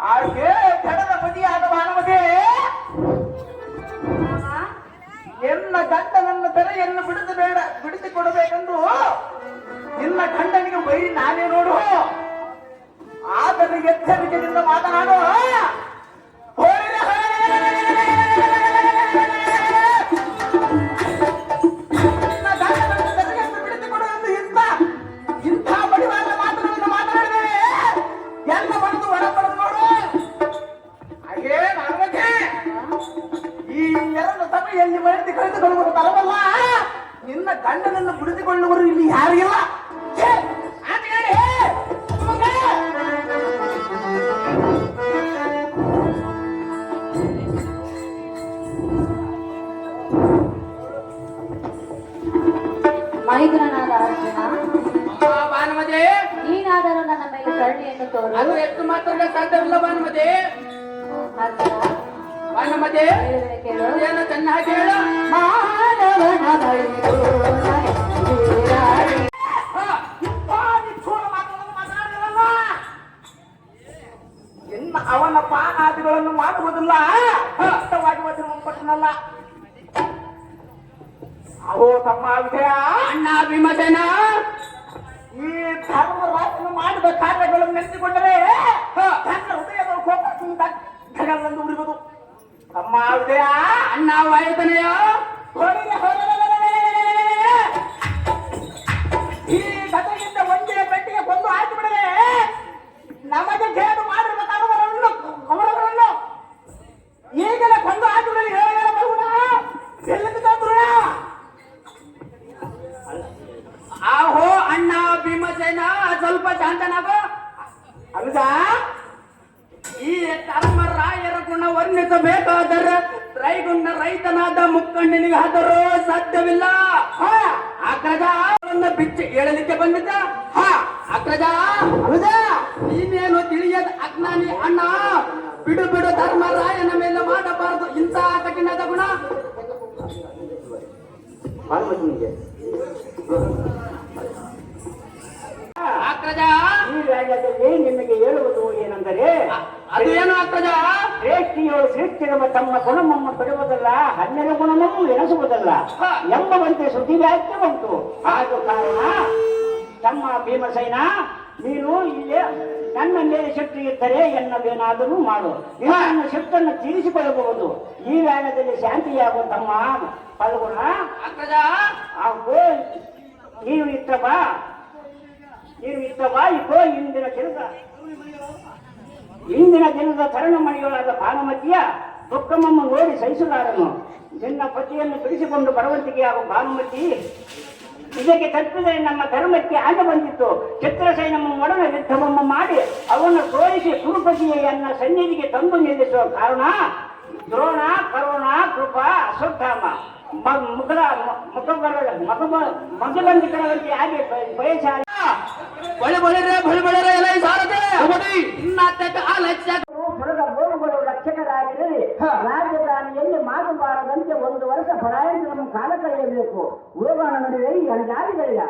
ಹಾಗೆ ಜಡದ ಪತಿಯಾದ ಭಾನುಮತಿ, ಎನ್ನ ಗಂಡನನ್ನ ತೆರೆಯನ್ನು ಬಿಡಿಸಿಕೊಡಬೇಕೆಂದು ನಿನ್ನ ಗಂಡನಿಗೆ ಬೈರಿ ನಾನೇ ನೋಡು. ಆದರೆ ಎಚ್ಚರಿಕೆಯಿಂದ ಮಾತನಾಡು. ನಿನ್ನ ಗಂಡನನ್ನ ತೆರೆಯನ್ನು ಬಿಡಿಸಿಕೊಡುವುದು ಇಂಥ ಬಡಿವಾದ ಮಾತುಗಳನ್ನು ಮಾತನಾಡಿದರೆ ಎಲ್ಲ ಮನಸ್ಸು ಹೊರಪಡದು ನೋಡು. ಹಾಗೇ ನನಗೆ ಈ ಎರಡು ಸಭೆಯಲ್ಲಿ ಮರೆತು ಕಳೆದುಕೊಳ್ಳುವುದು ತಲವಲ್ಲ. ನಿನ್ನ ಗಂಡನನ್ನು ಬಿಡಿಸಿಕೊಳ್ಳುವರು ಇಲ್ಲಿ ಯಾರಿಗಿಲ್ಲ. ಮೈದುನನಾದ ಅರ್ಜುನ, ಭಾನುಮತಿ, ನೀನಾದರೂ ನನ್ನ ಮೇಲೆ ಕರುಣೆಯನ್ನು ತೋರು. ಅದು ಎಷ್ಟು ಮಾತಾಡಲು ಸಾಧ್ಯವಿಲ್ಲ ಭಾನುಮತಿ. ಅರ್ಜುನ ಭಾನುಮತಿ, ಹೇಳುವೆ ಕೇಳು. ಏನು ಚೆನ್ನಾಗಿ ಹೇಳು. ಮಾನವನ ಬಳಿದು ನಯನೀರಾಡಿ. ಅವನ ಪಾನಾದಿಗಳನ್ನು ಮಾಡುವುದಿಲ್ಲ. ನಾನಲ್ಲ. ಅಹೋ ತಮ್ಮ ವಿಜಯ, ಅಣ್ಣ ಭೀಮಸೇನ, ಈ ಧರ್ಮರಾಜನು ಮಾಡಿದ ಕಾರ್ಯಗಳನ್ನು ನೆನೆಸಿಕೊಂಡರೆ ತನ್ನ ಹೃದಯದ ಕೋಪ ಧಗಲೆಂದು ಉರಿಯುವುದು. ತಮ್ಮ ವಿಜಯ, ಅಣ್ಣ ವಾಯುತನೆಯ, ಹೊರಗೆ ಈ ಕಥೆಯಿಂದ ಒಂದೇ ಪೆಟ್ಟಿಗೆ ಕೊಂದು ಹಾಕಿ ಬಿಡದೆ ನಮಗೆ ಕೇಡು ಮಾಡಿರುವ ಕವರಗಳನ್ನು ಈಗಲೇ ಕೊಂದು ಹಾಕಿ ಬಿಡಲಿ. ಹೇಳಬಹುದಾ? ಎಲ್ಲಿದ್ದರು? ಆಹೋ ಅಣ್ಣ ಭೀಮಸೇನ, ಸ್ವಲ್ಪ ಶಾಂತನಾಗೋ. ಅಲ್ಲ, ಈ ಧರ್ಮರಾಯರ ಗುಣ ವರ್ಣಿಸಬೇಕಾದರೆ ರೈಗುಂಡ ರೈತನಾದ ಮುಖಂಡನಿಗಾದರೂ ಸಾಧ್ಯವಿಲ್ಲ. ಅಗ್ರಜ ಬಿಚ್ಚಿ ಹೇಳಲಿಕ್ಕೆ ಬಂದಿದ್ದ. ಅಗ್ರಜ, ನೀನೇನು ತಿಳಿಯದ ಅಜ್ಞಾನಿ ಅಣ್ಣ. ಬಿಡು ಬಿಡು, ಧರ್ಮರಾಯನ ಮೇಲೆ ಮಾಡಬಾರದು ಇಂತಹ ಕಠಿಣದ ಗುಣ. ಅಗ್ರಜ, ಈ ರಾಜ್ಯದಲ್ಲಿ ನಿಮಗೆ ಹೇಳುವುದು ಏನೆಂದರೆ, ಅದು ಏನು ಅಗ್ರಜ? ಶ್ರೇಷ್ಠಿಯರು ಶ್ರೇಷ್ಠಿರುವ ತಮ್ಮ ಗುಣಮನ್ನು ಪಡೆಯುವುದಲ್ಲ, ಹನ್ನೆರಡು ಗುಣಮನ್ನು ಎಣಿಸುವುದಲ್ಲ ಎಂಬುವಂತೆ ಸುದ್ದಿವ್ಯಾಖ್ಯೆ ಉಂಟು. ಆದ ಕಾರಣ ತಮ್ಮ ಭೀಮಸೇನ, ನೀನು ಇಲ್ಲೇ ನನ್ನ ಮೇಲೆ ಶಕ್ತಿ ಇದ್ದರೆ ಎನ್ನದೇನಾದರೂ ಮಾಡು. ನನ್ನ ಶಕ್ತಿಯನ್ನು ತೀರಿಸಿಕೊಳ್ಳಬಹುದು. ಈ ವೇಳದಲ್ಲಿ ಶಾಂತಿಯಾಗುವ ತಮ್ಮ ಫಲ್ಗುಣ. ಅಗ್ರಜ, ಹಾಗೂ ನೀವು ಇತ್ತ ಬಾ ಇಕ್ಕೋ. ಇಂದಿನ ದಿನದ ತರುಣಮಣಿಗಳಾದ ಭಾನುಮತಿಯ ದುಃಖಮನ್ನು ನೋಡಿ ಸಹಿಸಲಾರನು. ನಿನ್ನ ಪತಿಯನ್ನು ಬಿಡಿಸಿಕೊಂಡು ಬರುವಂತಿಕೆಯಾಗುವ ಭಾನುಮತಿ, ಇದಕ್ಕೆ ತಪ್ಪಿದರೆ ನಮ್ಮ ಧರ್ಮಕ್ಕೆ ಆಗ ಬಂದಿತ್ತು. ಚಿತ್ರಸೈನಮ್ಮ ಒಡನೆ ಯುದ್ಧವನ್ನು ಮಾಡಿ ಅವನ್ನು ಸೋಲಿಸಿ ಕುರುಪತಿಯನ್ನ ಸನ್ನಿಧಿಗೆ ತಂದು ನಿಲ್ಲಿಸುವ ಕಾರಣ ದ್ರೋಣ, ಕರುಣ, ಕೃಪ, ಅಶ್ವತ್ಥಾಮ ಮಗಬಂಧಿಕರವರಿಗೆ ಹಾಗೆ ಬಯಸಾಗಿ ಹೊರದ ಗೋರುಗಳು ರಕ್ಷಕರಾಗಿರಲಿ. ರಾಜಧಾನಿಯಲ್ಲಿ ಮಾತುಬಾರದಂತೆ 1 ವರ್ಷ ಪರಾಯಣವನ್ನು ಕಾಲ ಕಳೆಯಬೇಕು. ಹೋಗೋಣ ನಡುವೆ ಈ ಅಣಗಾರಿಗಳಿಲ್ಲ.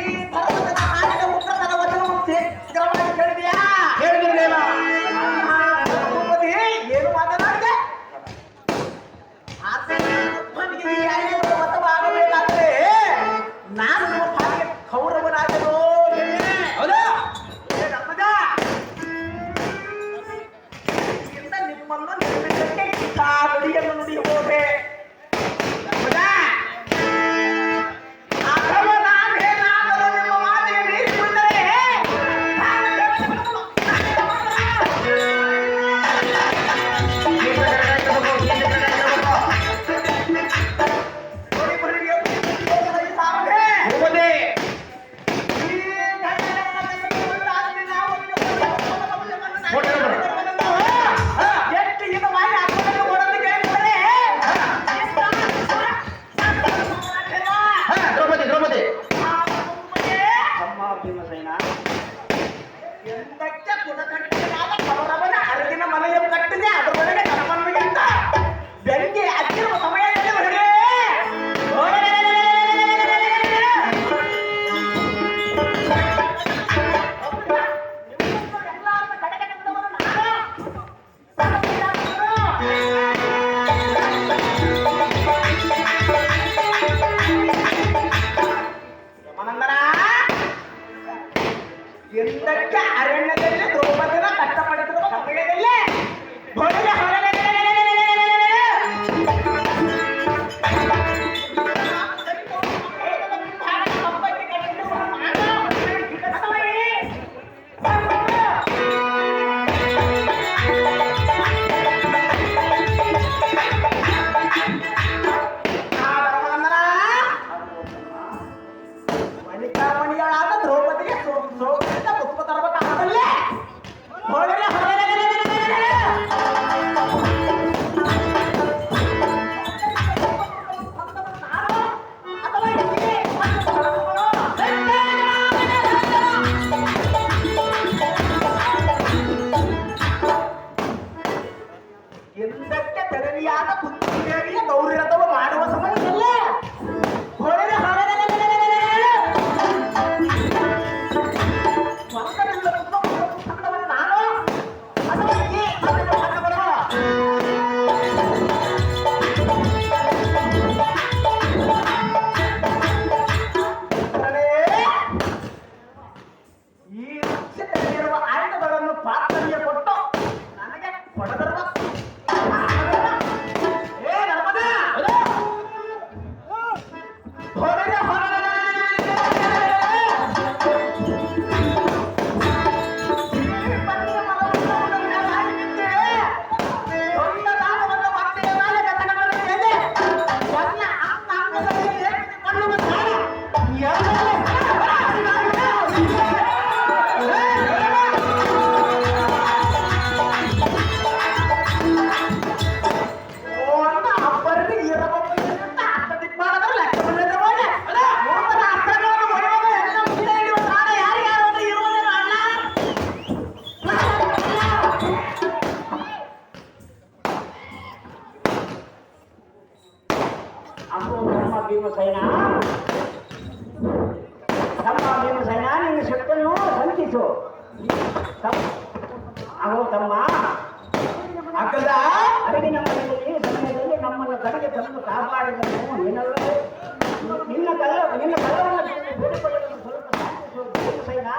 ಈ ಧರ್ಮದ ಆಡಿದ ಉತ್ತರದ ವಚನವನ್ನು ಶೀಘ್ರವಾಗಿ ಕೇಳಿದೆಯಾ? ಹೇಳಿದ್ದೇನ? ಏನು ಮಾತನಾಡಿದೆ? ಆತನಿಗೆ ಈ ಆಯ್ಕೆಗಳು ಮತವಾಗಬೇಕಾದ್ರೆ ನಾನು ಹಾಗೆ ಕೌರವನಾಗಲು ನಿಮ್ಮನ್ನು ನಿರ್ಮಿಸಕ್ಕೆ ನುಡಿಯನ್ನು ನುಡಿಯಬಹುದೇ? ಎಂದಕ್ಕೆ ಅರಣ್ಯದಲ್ಲಿ ದ್ರೌಪದಿನ ಕಷ್ಟಪಡಿಸಿರುವ ಸಮಯದಲ್ಲೇ ವನಿತಾಮಣಿಗಳಾದ ದ್ರೌಪದಿಗೆ ಪುಷ್ಪ ತರಬೇಕಾಗದಲ್ಲೇ ತಿಳಿಸು. ಅವನು ತಮ್ಮ ಅಗ್ಗದ ಅರಗಿನ ಮನೆಯಲ್ಲಿ ಸಮಯದಲ್ಲಿ ನಮ್ಮನ್ನು ಕಡೆಗೆ ತಂದು ಕಾಪಾಡಿದನು ನೀನಲ್ಲವೇ? ನಿನ್ನ ಕಲ್ಲವನ್ನು ಬೇಡಿಕೊಳ್ಳಲು ಸ್ವಲ್ಪ ಸೈನಾ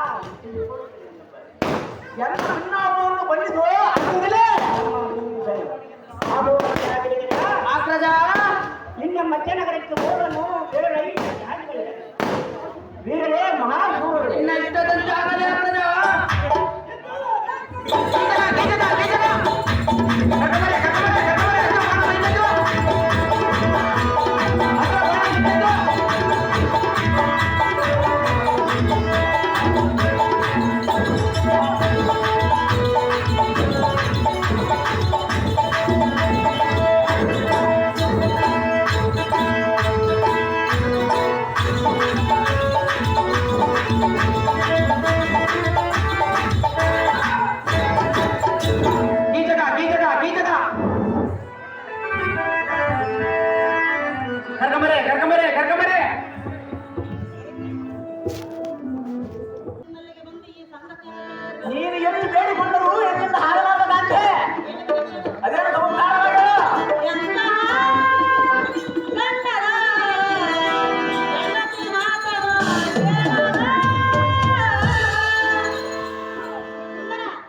ಎಲ್ಲವನ್ನು ಬಂದಿದ್ದು ಅಗ್ಗದಲೇ ಆಗ್ರಜ ನಿನ್ನ ಮಧ್ಯನಗರಕ್ಕೆ ಹೋಗಲು ಬೇರೆ ಜಾತಿಗಳಿವೆ. ವೀರರೇ ಮಹಾಶೂರರೇ ನಿನ್ನ ಇಷ್ಟದಂತೆ ಆಗಲೇ ಆಗ್ರಜ. ಕರ್ಕೊಂಬರೆ. ನೀನು ಎಷ್ಟು ಬೇಡಿಕೊಂಡರು ಎಲ್ಲಿಂದ ಹಾರಲಾಗದಂತೆ ಅದೇನು ಸಂಸಾರವಾಗ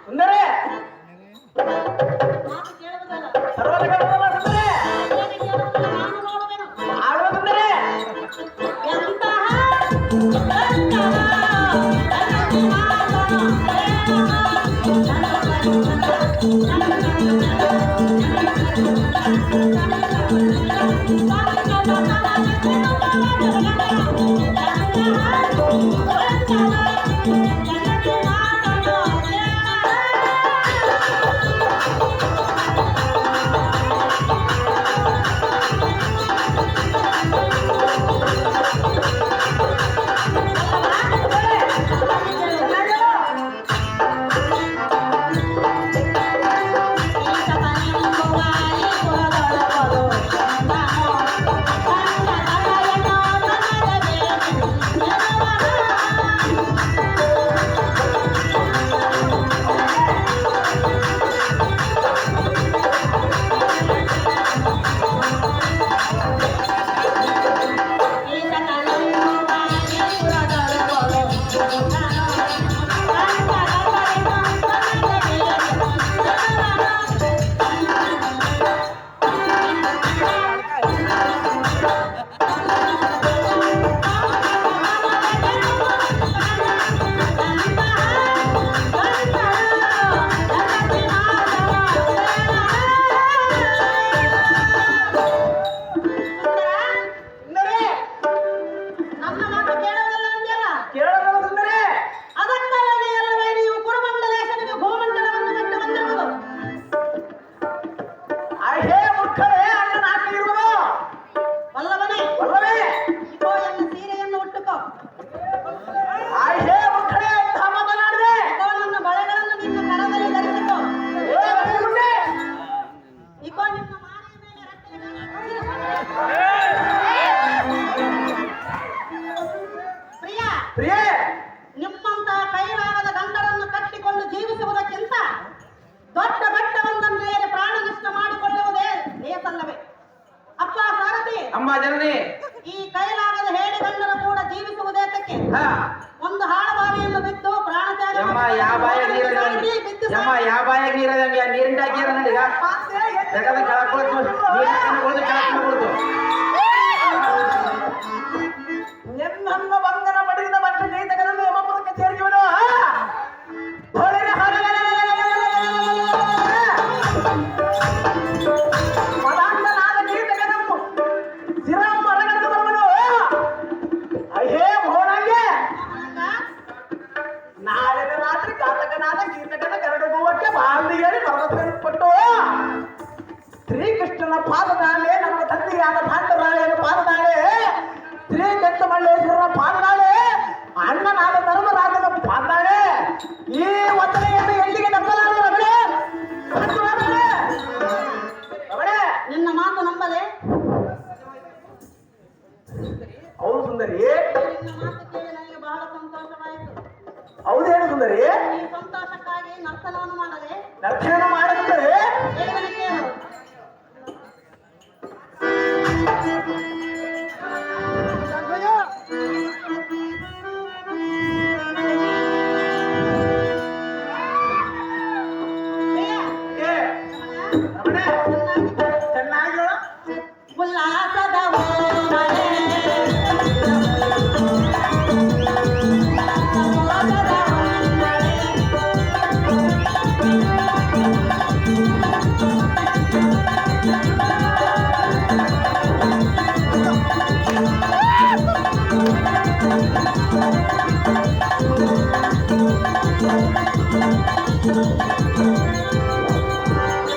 ಸುಂದರೇ ಸರ್ವದ ಸುಂದರೇ ಆಡುವ ಸುಂದರೇ ಪ್ರಿಯೇ ನಿಮ್ಮಂತ ಕೈಲಾಗದ ಗಂಡರನ್ನು ಕಟ್ಟಿಕೊಂಡು ಜೀವಿಸುವುದಕ್ಕಿಂತ ದೊಡ್ಡ ಬೆಟ್ಟವೊಂದನ್ನೇರಿ ಪ್ರಾಣ ನಷ್ಟ ಮಾಡಿಕೊಳ್ಳುವುದೇ ಲೇಸಲ್ಲವೇ? ಅಪ್ಪ ಸಾರಥಿ, ಅಮ್ಮ ಜನನಿ, ಈ ಕೈಲಾಗದ ಹೇಳಿ ಗಂಡರು ಕೂಡ ಜೀವಿಸುವುದೇತಕ್ಕೆ? ಒಂದು ಹಾಳಬಾವಿಯನ್ನು ಬಿದ್ದು ಪ್ರಾಣ ತ್ಯಾಗ ಯಮ್ಮ ಯಾವ ಬಾಯಾಗ ನೀರದಂಗೆ ನೀರಿನ ಹಾಕಿರ ನನಗ ಬೇಕಾದ್ರೆ ಕೆಳಕೊಳ್ತು ಕೆಳಕೊಳ್ತು ನಿನ್ನನ್ನು ಬಂಧನ ಪಡೆದ ಮತ್ತು ಜೈತಕನನ್ನು ಯಮಪುರಕ್ಕೆ ಸೇರಿಸುವನು ಮದಾಂಧನಾದ ಜೈತಕನನ್ನು ಸಿರಾಮ ಮರಗಂದು ಬರುವನು. ಅಯ್ಯೇ ಮೋಹನಾಗೆ ನಾಳೆ ರಾತ್ರಿ ಘಾತಕನಾದ ಕೀರ್ತಕನ ಕರಡುಗುವಕ್ಕೆ ಬಾಂಧಿಗೇರಿ ಪರ್ವತಪಟ್ಟು ಶ್ರೀಕೃಷ್ಣನ ಪಾದದಾಳೆ, ನಮ್ಮ ತಂದೆಯಾದ ಪಾಂಡವರಾಯನ ಪಾದದಾಳೆ, ಶ್ರೀಕಂಠ ಮಲ್ಲೇಶ್ವರನ ಪಾದದಾಳೆ, ಅಣ್ಣನಾದ ಧರ್ಮರಾಜನ ಪಾದದಾಳೆ. ಈ ವಚನೆಯನ್ನು ಎಲ್ಲಿಗೆ ನಂಬಲಾಗದೆ ನಿನ್ನ ಮಾತು ನಂಬಲೆ? ಹೌದು ಸುಂದರಿ, ನಿನ್ನ ಮಾತು ಕೇಳಿ ನನಗೆ ಬಹಳ ಸಂತೋಷವಾಯಿತು. ಹೌದೇನು ಸುಂದರಿ? ಸುಂದರಿ? ಈ ಸಂತೋಷಕ್ಕಾಗಿ ನರ್ತನವನ್ನು ಮಾಡದೆ ನರ್ತನ ಮಾಡುತ್ತಾರೆ. ಹೇಳಿದನೆ ಕೇಳು. ಪ್ರಿಯ, ಏ, ರಮಣ, ಚೆನ್ನಾಗಿ ಹೇಳು. ಉಲ್ಲಾಸದ ಓಮನೆ, ಮೋದದ ಹೊಂಬಳೆ,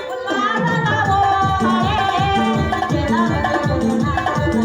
ಉಲ್ಲಾಸದ ಓಮನೆ, ಜಲದ ಮೋದದ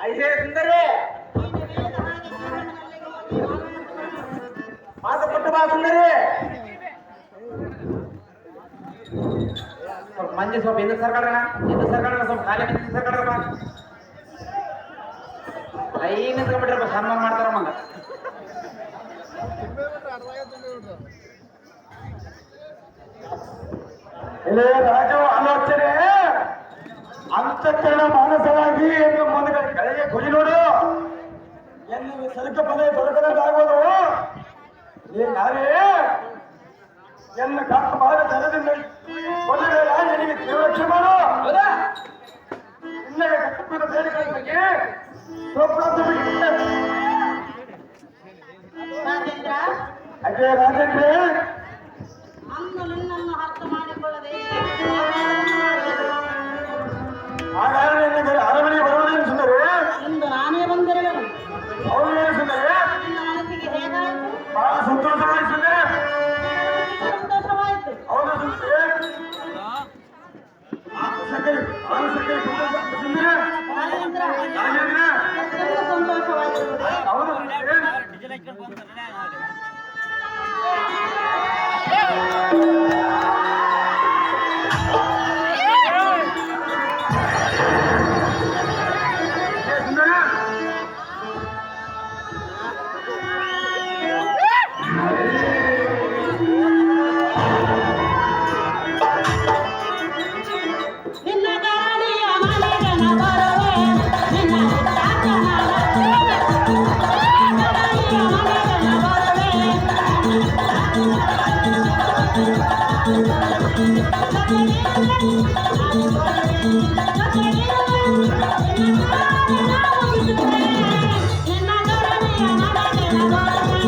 ಐದೇ ಸುಂದರಿ, ಮಾತು ಕೊಟ್ಟು ಬಾ ಸುಂದರಿ. ಸ್ವಲ್ಪ ಮಂದಿ ಸ್ವಲ್ಪ ಹಿಂದೆ ಸರ್ಕಾರಣ, ಸ್ವಲ್ಪ ಖಾಲಿ ಮಂದಿ ಸರ್ಕಾರಪ್ಪ. ಲೈನ್ ನಿಂತ್ಕೊಂಡ್ಬಿಟ್ರಪ್ಪ, ಸನ್ಮಾನ ಮಾಡ್ತಾರ ಮಂಗ. ಇಲ್ಲೇ ರಾಜು ಆಲೋಚನೆ ಅಂತಃಕರಣ ಮಾನಸವಾಗಿ ಎಂದು ಮುಂದೆ ಕೆಳಗೆ ಕೊಡಿ ನೋಡು. ಎಲ್ಲಿ ಸರಕ ಪದ ದೊರಕದಂತಾಗೋದು ನೀ ನಾವೇ ಎನ್ನ ಕಾಕು ಬಾಳ ಜನದಿಂದ ಕೊಲ್ಲಬೇಡ, ನಿನಗೆ ತೀವ್ರಕ್ಷೆ ಮಾಡು. ನಿನ್ನಗೆ ಕಟ್ಟುತ್ತಿದ್ದ ಬೇಡಿಕೆ ಬಗ್ಗೆ ರಾಜೇಂದ್ರ, ಅದೇ ರಾಜೇಂದ್ರ, ಅಂದು ನಿನ್ನನ್ನು ಅರ್ಥ ಮಾಡಿಕೊಳ್ಳದೆ ಹಾಗಾದ್ರೆ ನಿನಗೆ ಅರಮನೆಗೆ ಬರುವುದೇನು ಸುಂದರಿ? ಇಂದು ನಾನೇ ಬಂದಿರಬೇಕು. ಅವಳೇನು ಸುಂದರಿ? ನಿನ್ನ ಮನಸ್ಸಿಗೆ ಹೇಗಾಯಿತು? ಬಹಳ ಸಂತೋಷವಾಗಿ ಸುಂದರಿ. ಸಂತೋಷವಾಯಿತು. ಹೌದು ಸುಂದರಿ, ಆನಸಕ್ಕೆ ಸುಂದರಿ, ರಾಜೇಂದ್ರ, ರಾಜೇಂದ್ರ, ಎಷ್ಟೊಂದು ಸಂತೋಷವಾಗಿರುತ್ತದೆ. ಹೌದು ಸುಂದರಿ. ನಿನ್ನ ಗಾಳಿಯ ಮನೆಗನ ಬರುವೆ, ನಿನ್ನ ಚಾಚನ ಗಾಳಿಯ ಮನೆಗನ ಬರುವೆ, ನಿನ್ನ ಗಾಳಿಯ ಮನೆಗನ ಬರುವೆ,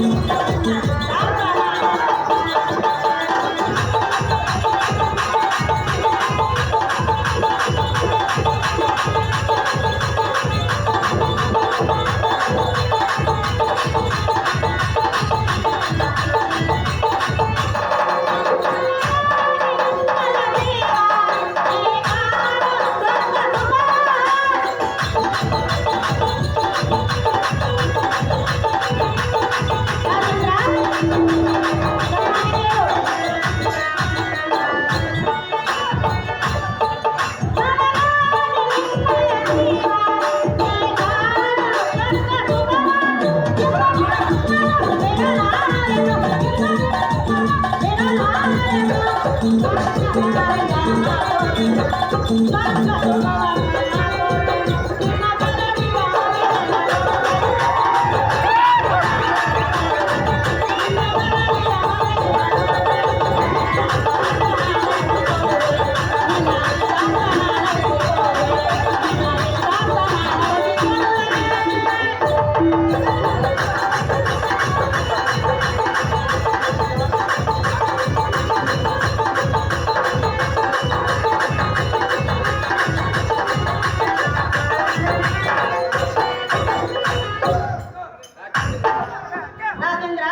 ರಾಜೇಂದ್ರ,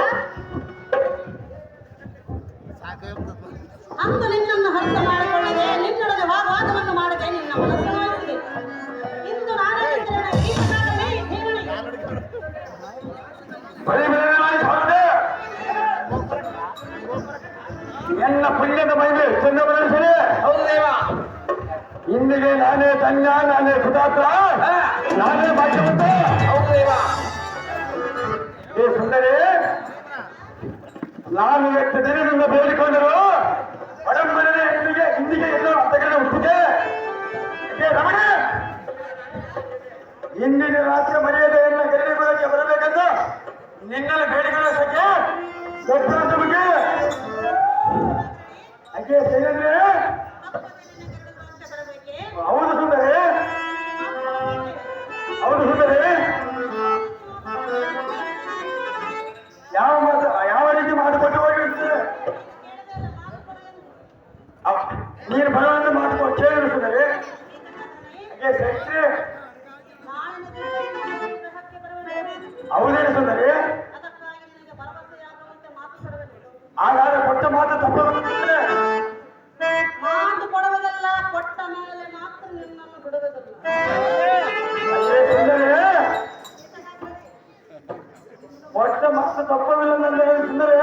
ಅಂದು ನಿನ್ನನ್ನು ಅರ್ಥ ಮಾಡಿಕೊಳ್ಳದೆ ನಿನ್ನೊಳಗೆ ವಾಗ್ವಾದವನ್ನು ಮಾಡದೆ ನಿನ್ನ ಮನಸ್ಸು ಮಾಡಿಸಿದೆ. ಇಂದು ನಾನೇ ಎನ್ನ ಪುಣ್ಯದ ಮೈಲಿ ಚೆನ್ನ ಬದಲಿಸಿದೆ. ಹೌದು ದೇವ. ಇಂದಿಗೆ ನಾನೇ ಧನ್ಯ, ನಾನೇ ಸುಧಾತ್ರ, ನಾನೇ ಭಾಗ್ಯವಂತ. ಹೌದು ದೇವ. ಏ ಸುಂದರಿ, ನಾನು ಎಷ್ಟು ದಿನದಿಂದ ಬೇಡಿಕೊಂಡರು ಒಡಂಬಡಿಗೆ ಇಂದಿಗೆ ಎಲ್ಲೋ ಅರ್ಥಗಳನ್ನ ಹುಟ್ಟಿದೆ. ರಮಣ, ಇಂದಿನ ರಾತ್ರಿ ಮರ್ಯಾದೆಯನ್ನ ಗರಡಿಗೊಳಕ್ಕೆ ಬರಬೇಕೆಂದು ನಿನ್ನಲ್ಲಿ ಬೇಡಿಕೊಳ್ಳೋ ಸಂಖ್ಯೆ ದೊಡ್ಡ ಬಗ್ಗೆ ಹಾಗೆ ಸೇರಿದ್ರೆ. ಹೌದು ಸುಂದರಿ, ಹೌದು ಸುಂದರಿ. ಯಾವ ರೀತಿ ಮಾಡಿಕೊಟ್ಟು ಹೋಗಿರ್ತದೆ ನೀನು ಬರುವಂತೆ ಮಾಡಿಕೊಂಡು ಕೇಳಿಸುತ್ತದೆ. ಹಾಗೆ ಸರಿ, ಹೌದೇನು ಸುಂದರಿ? ಹಾಗಾದ್ರೆ ಕೊಟ್ಟ ಮಾತು ತಪ್ಪುತ್ತದೆ. ಮಾತು ಕೊಡುವುದಲ್ಲ, ಕೊಟ್ಟ ಮೇಲೆ ಮಾತ್ರ ನಿನ್ನನ್ನು ಬಿಡುವುದಿಲ್ಲ. ಅದೇ ಸುಂದರಿ, ಕೊಟ್ಟ ಮಾತು ತಪ್ಪವಿಲ್ಲ ನನ್ನ ಸುಂದರಿ.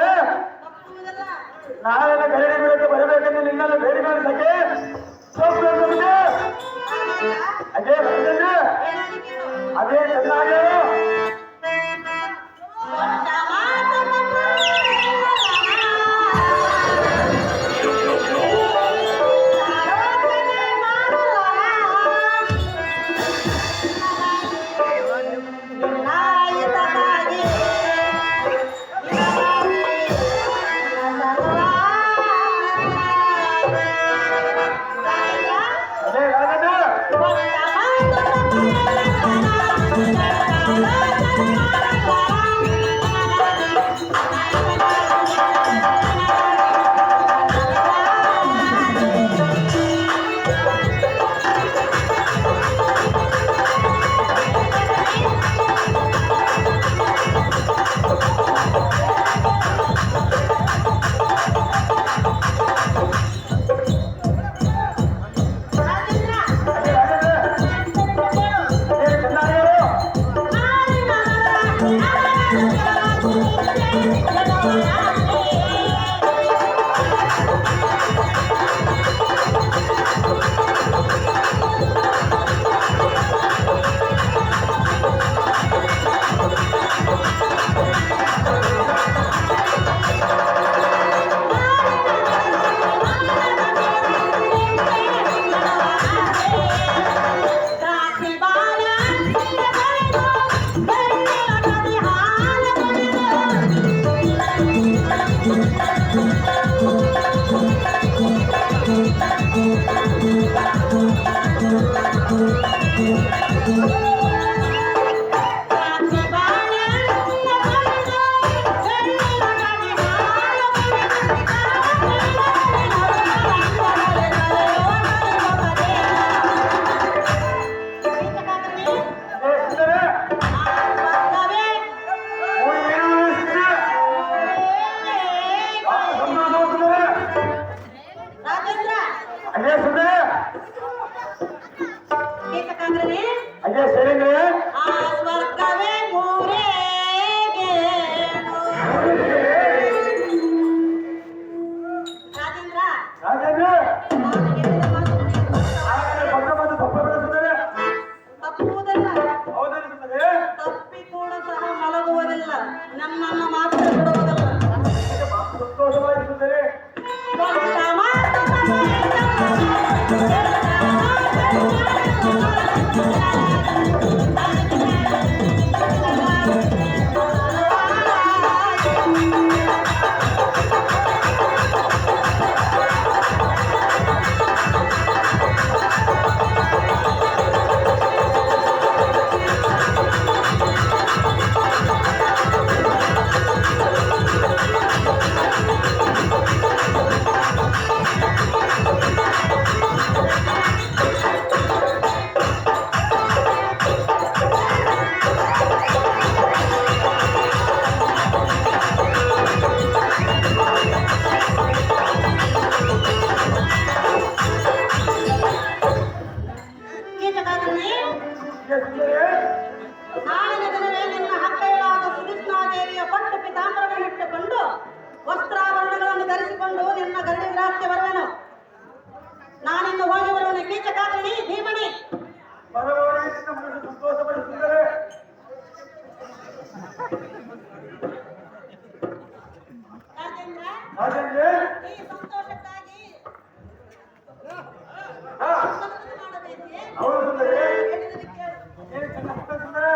ತಪ್ಪುವುದಲ್ಲ. ನಾಳೆಲ್ಲ ಗರಡಿ ಬೆಳಗ್ಗೆ ಬರಬೇಕೆಂದು ನಿನ್ನೆಲ್ಲ ಬೇಡಿಕೊಂಡು ಸಕ್ಕೆ ತಪ್ಪುತ್ತದೆ. ಅದೇ ಬರ್ತದೆ, ಅದೇ ಚೆನ್ನಾಗಿ ಕೊಟ್ಟ ಮಾತು ಅದೇ ರಾಜನ ರಾಜೇಂದ್ರ, ಅದೇ ಸುಂದರಿ, ಗೀತಕಾಂಗ್ರನೇ, ಅದೇ ಸರಿನೇ. ಆ ಸ್ವರ್ಗವೇ ಮೂರೇಗೇನು. ರಾಜೇಂದ್ರ, ರಾಜೇಂದ್ರ, ಹಾಗಾದ್ರೆ ಪಕ್ಕ ಬಂದು ತಪ್ಪ ಬೆಳೆಸುತ್ತದೆ. ತಪ್ಪುವುದಲ್ಲ, ಹೌದನಿಸುತ್ತದೆ. ತಪ್ಪಿ ಕೂಡ ಸಹ ಮಲಗುವುದಿಲ್ಲ, ನನ್ನನ್ನು ಮಾತ್ರ ಬಿಡುವುದಿಲ್ಲ. ಸಂತೋಷವಾಗಿಸುತ್ತದೆ. ನಾಳಿನ ದಿನವೇ ನಿನ್ನ ಹಬ್ಬೆಗಳಾದ ಸುಕೃಷ್ಣಾದೇವಿಯ ಪಟ್ಟು ಪಿತಾಂಬರವನ್ನಿಟ್ಟುಕೊಂಡು ವಸ್ತ್ರಾಭರಣಗಳನ್ನು ಧರಿಸಿಕೊಂಡು ನಿನ್ನ ಗರಡಿ ಗ್ರಾಹ್ಯ ಬರುವನು. ನಾನಿನ್ನು ಹೋಗಿ ಬರುವನು. ಕೀಚಕಾಗ್ರಣಿ ಭೀಮಣಿ ಸಂತೋಷಪಡಿಸಿದ್ದಾರೆ. ರಾಜೇಂದ್ರ, ಈ ಸಂತೋಷಕ್ಕಾಗಿ ಮಾಡಬೇಕೆ? ಅವರು ಸುಂದರಿ ಹೇಳಿದರೆ ಕೇಳು. ಏನು ಚೆನ್ನ ಸುಂದರ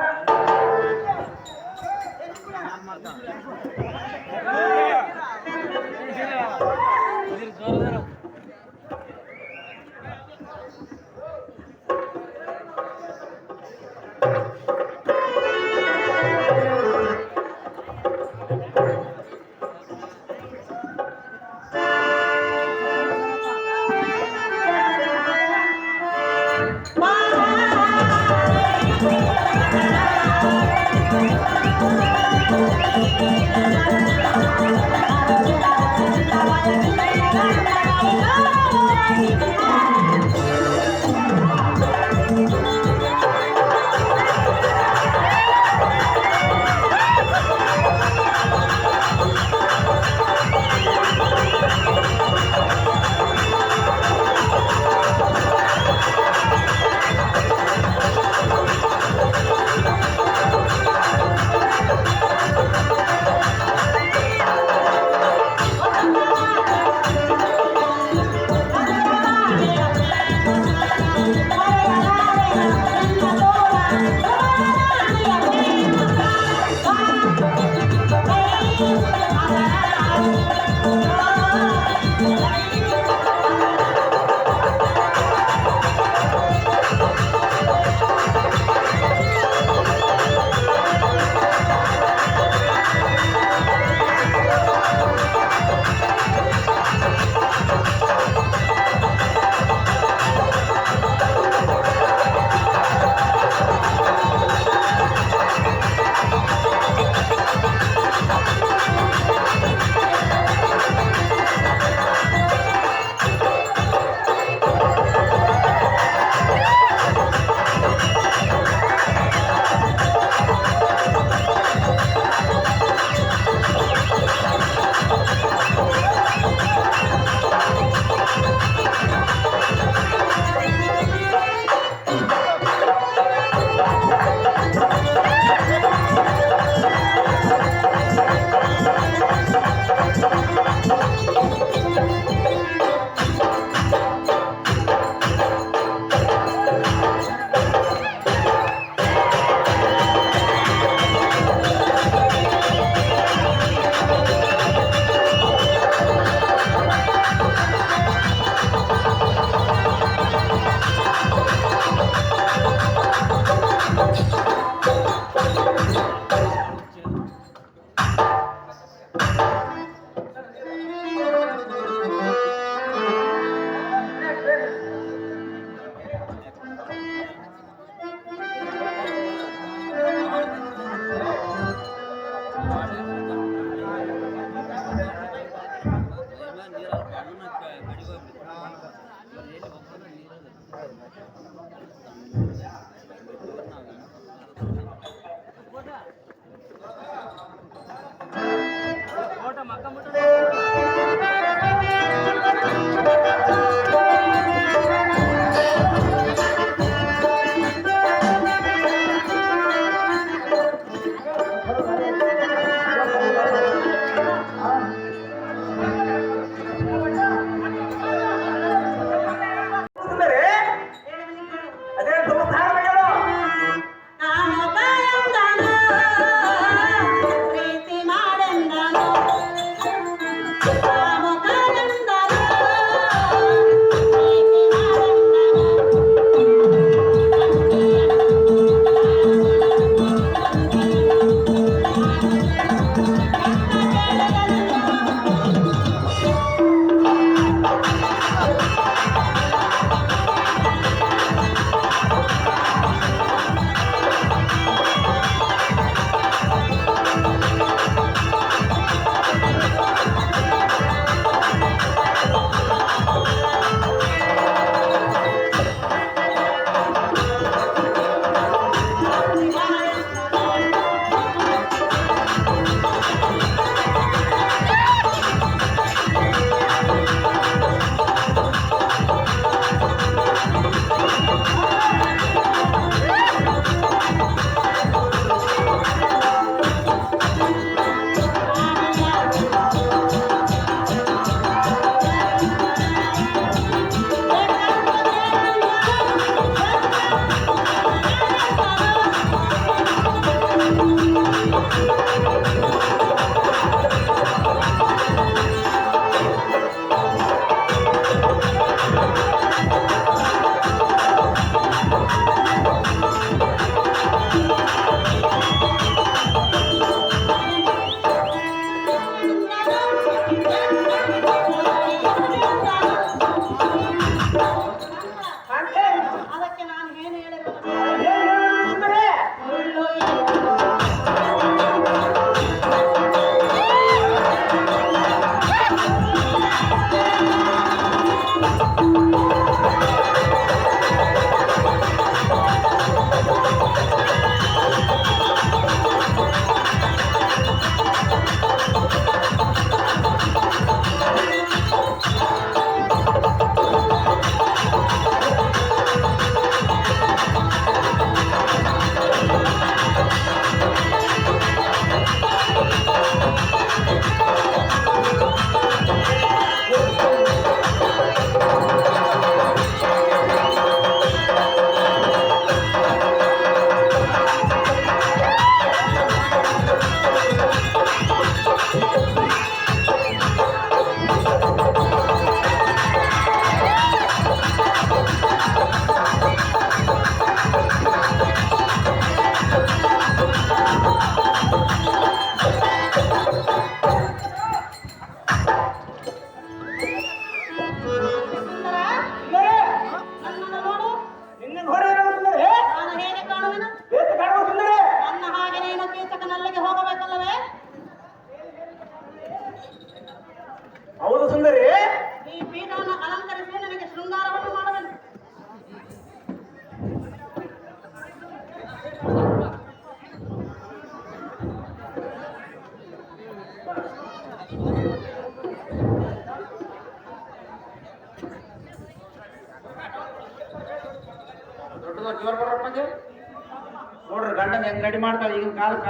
ಹೆಂಗ್ ಗಡಿ ಮಾಡ್ತಾಳೆ ಈಗಿನ ಕಾಲಕ್ಕ